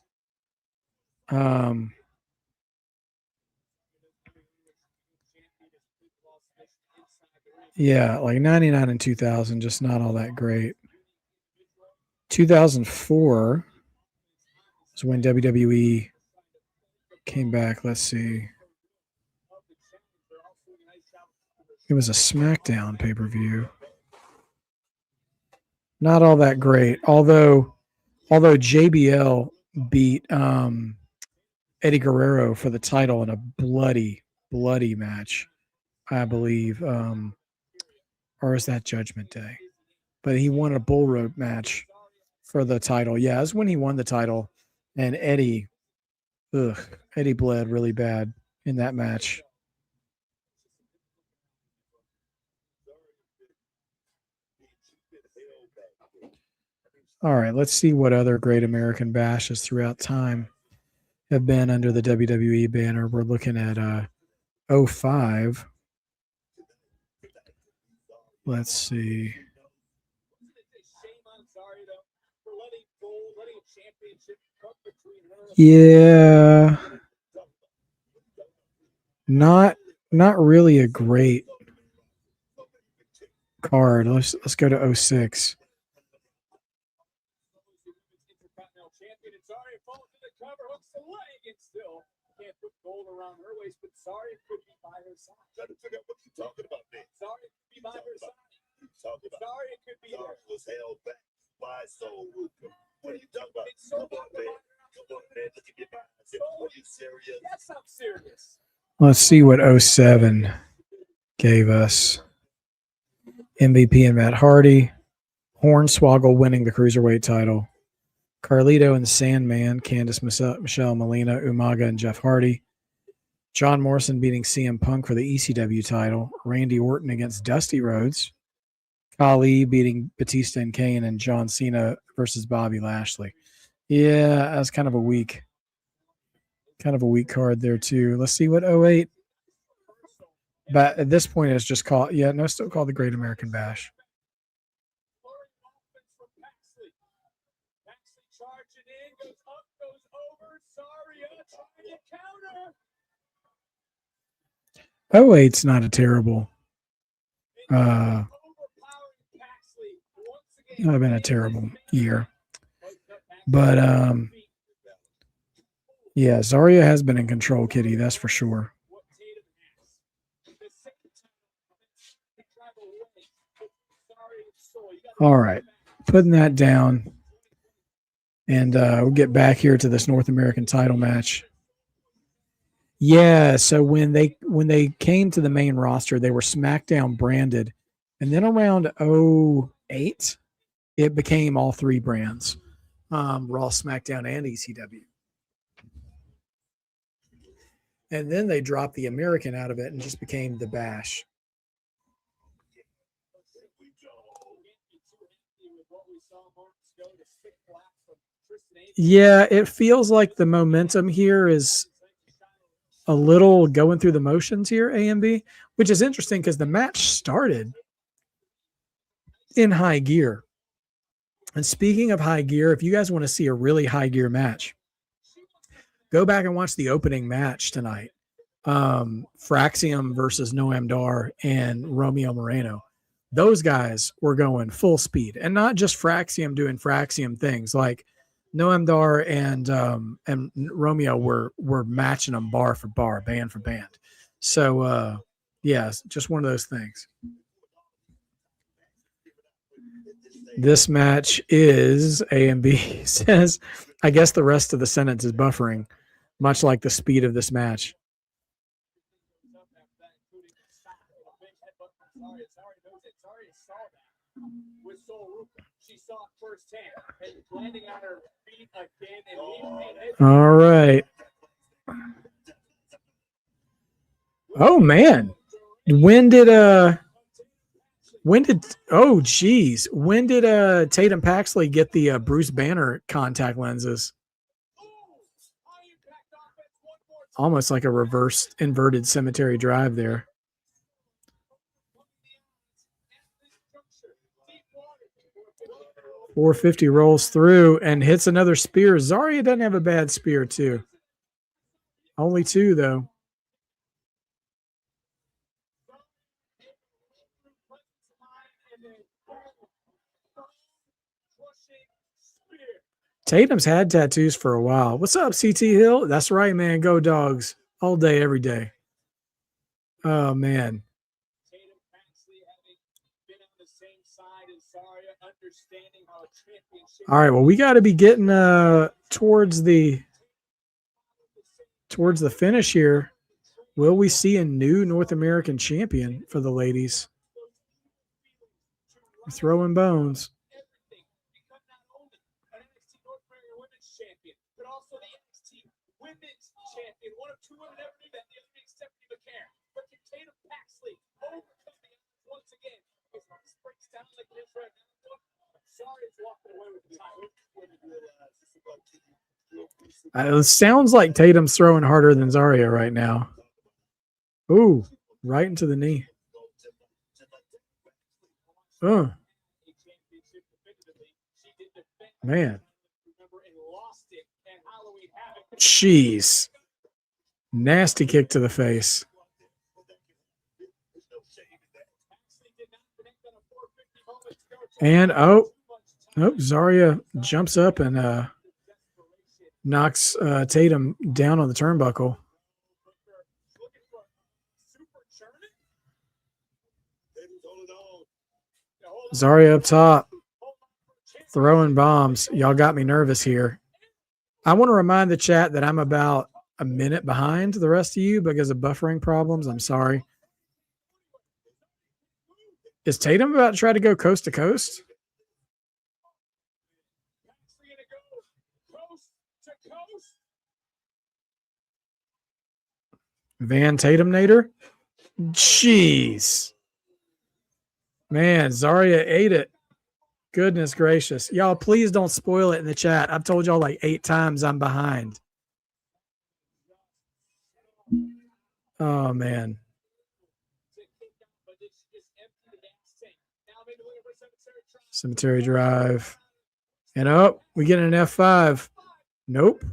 Yeah, like 99 and 2000, just not all that great. 2004 is when WWE came back. Let's see. It was a SmackDown pay-per-view. Not all that great. Although JBL beat Eddie Guerrero for the title in a bloody match, I believe. Or is that Judgment Day? But he won a bull rope match for the title. Yeah, that's when he won the title. And Eddie bled really bad in that match. All right, let's see what other Great American Bashes throughout time have been under the WWE banner. We're looking at 05. Let's see. Yeah. Not really a great card. Let's go to 06. Let's see what 07 gave us. MVP and Matt Hardy. Hornswoggle winning the Cruiserweight title. Carlito and Sandman, Candice Michelle Molina, Umaga, and Jeff Hardy. John Morrison beating CM Punk for the ECW title. Randy Orton against Dusty Rhodes. Khali beating Batista and Kane, and John Cena versus Bobby Lashley. Yeah, that's kind of a weak card there too. Let's see what 08. But at this point, it's just called, still called the Great American Bash. Oh, eight's not a terrible. Not been a terrible year, but yeah, Zaria has been in control, Kitty. That's for sure. All right, putting that down, and we'll get back here to this North American title match. Yeah, so when they came to the main roster, they were SmackDown branded, and then around 08, it became all three brands, Raw, SmackDown, and ECW. And then they dropped the American out of it and just became the Bash. Yeah, it feels like the momentum here is a little going through the motions here, AMB, which is interesting because the match started in high gear. And speaking of high gear, if you guys want to see a really high gear match, go back and watch the opening match tonight. Fraxiom versus Noam Dar and Romeo Moreno. Those guys were going full speed, and not just Fraxiom doing Fraxiom things. Like Noam Dar and Romeo were matching them bar for bar, band for band. So yeah, just one of those things. This match is A and B says, I guess the rest of the sentence is buffering, much like the speed of this match. All right. Oh man. When did Tatum Paxley get the Bruce Banner contact lenses? Almost like a reverse inverted cemetery drive there. .450 rolls through and hits another spear. Zaria doesn't have a bad spear too. Only 2 though. Tatum's had tattoos for a while. What's up, CT Hill? That's right, man. Go Dogs. All day, every day. Oh, man. All right, well, we got to be getting towards the finish here. Will we see a new North American champion for the ladies? We're throwing bones. It sounds like Tatum's throwing harder than Zaria right now. Ooh, right into the knee. Oh. Man. Jeez. Nasty kick to the face. And Zaria jumps up and knocks Tatum down on the turnbuckle. Zaria up top, throwing bombs. Y'all got me nervous here. I want to remind the chat that I'm about a minute behind the rest of you because of buffering problems. I'm sorry. Is Tatum about to try to go coast to coast? Van Tatum-nator? Jeez. Man, Zaria ate it. Goodness gracious. Y'all, please don't spoil it in the chat. I've told y'all like 8 times I'm behind. Oh, man. Cemetery drive. And we get an F5. Nope.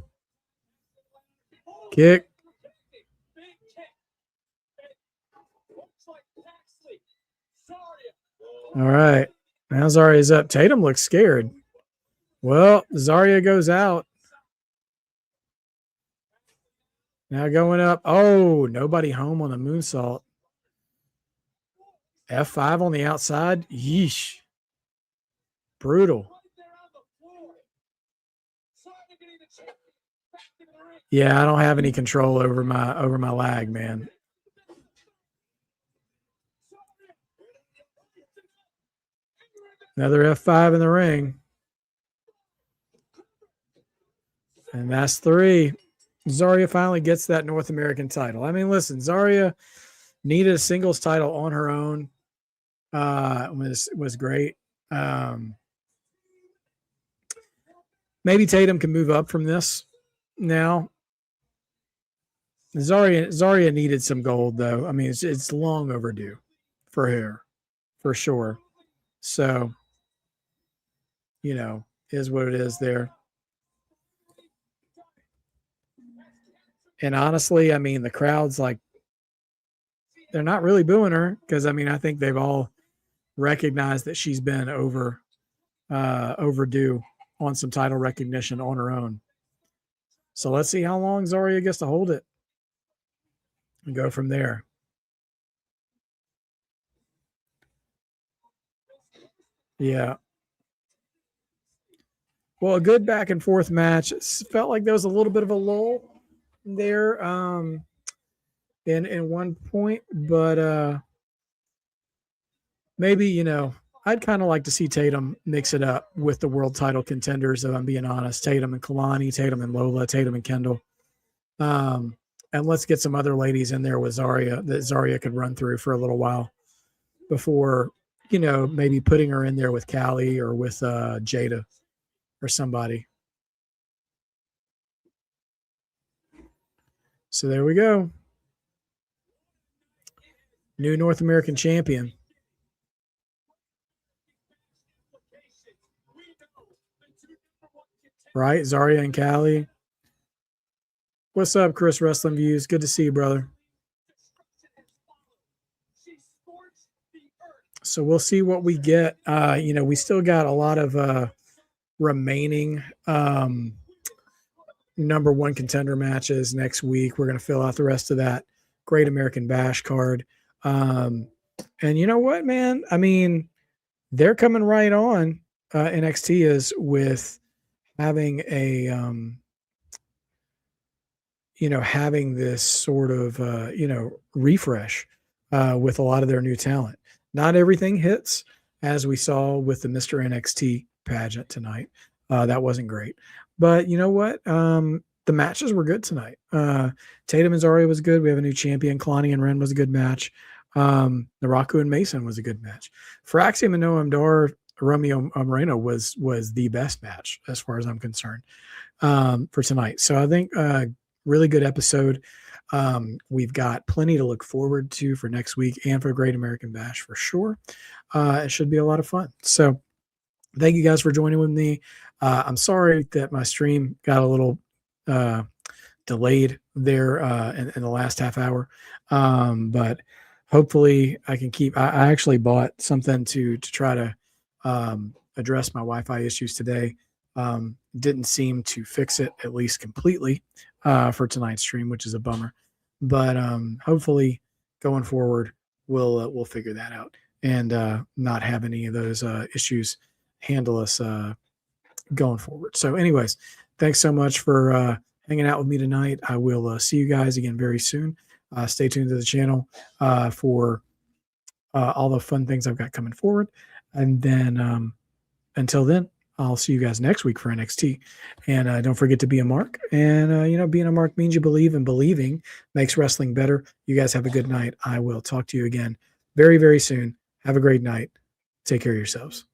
Kick. All right. Now Zaria's up. Tatum looks scared. Well, Zaria goes out. Now going up. Oh, nobody home on the moonsault. F5 on the outside. Yeesh. Brutal. Yeah, I don't have any control over my lag, man. Another F5 in the ring. And that's 3. Zaria finally gets that North American title. I mean, listen, Zaria needed a singles title on her own. Was great. Maybe Tatum can move up from this now. Zaria needed some gold, though. I mean, it's long overdue for her, for sure. So, is what it is there. And honestly, I mean, the crowd's like, they're not really booing her because, I mean, I think they've all recognized that she's been overdue on some title recognition on her own. So let's see how long Zaria gets to hold it and go from there. Yeah. Well, a good back and forth match. It felt like there was a little bit of a lull there in one point, but maybe, you know, I'd kind of like to see Tatum mix it up with the world title contenders, if I'm being honest. Tatum and Kelani, Tatum and Lola, Tatum and Kendall. And let's get some other ladies in there with Zaria that Zaria could run through for a little while before, you know, maybe putting her in there with Callie or with Jada or somebody. So there we go. New North American champion. Right? Zaria and Callie. What's up, Chris Wrestling Views? Good to see you, brother. So we'll see what we get. You know, we still got a lot of remaining number one contender matches next week. We're going to fill out the rest of that Great American Bash card. And you know what, man? I mean, they're coming right on. NXT is with having a, you know, having this sort of, you know, refresh with a lot of their new talent. Not everything hits, as we saw with the Mr. NXT pageant tonight. That wasn't great. But you know what? The matches were good tonight. Tatum and Zaria was good. We have a new champion. Kelani and Wren was a good match. Naraku and Mason was a good match. Fraxiom and Noam Dar, Romeo Moreno was the best match as far as I'm concerned for tonight. So I think really good episode. We've got plenty to look forward to for next week and for Great American Bash for sure. It should be a lot of fun. So thank you guys for joining with me. I'm sorry that my stream got a little delayed there in the last half hour. But hopefully I can keep, I actually bought something to try to address my Wi-Fi issues today. Didn't seem to fix it, at least completely, for tonight's stream, which is a bummer. But hopefully going forward, we'll figure that out and not have any of those issues handle us going forward. So anyways, thanks so much for hanging out with me tonight. I will see you guys again very soon. Stay tuned to the channel for all the fun things I've got coming forward. And then until then, I'll see you guys next week for NXT. And don't forget to be a mark. And, you know, being a mark means you believe, and believing makes wrestling better. You guys have a good night. I will talk to you again very, very soon. Have a great night. Take care of yourselves.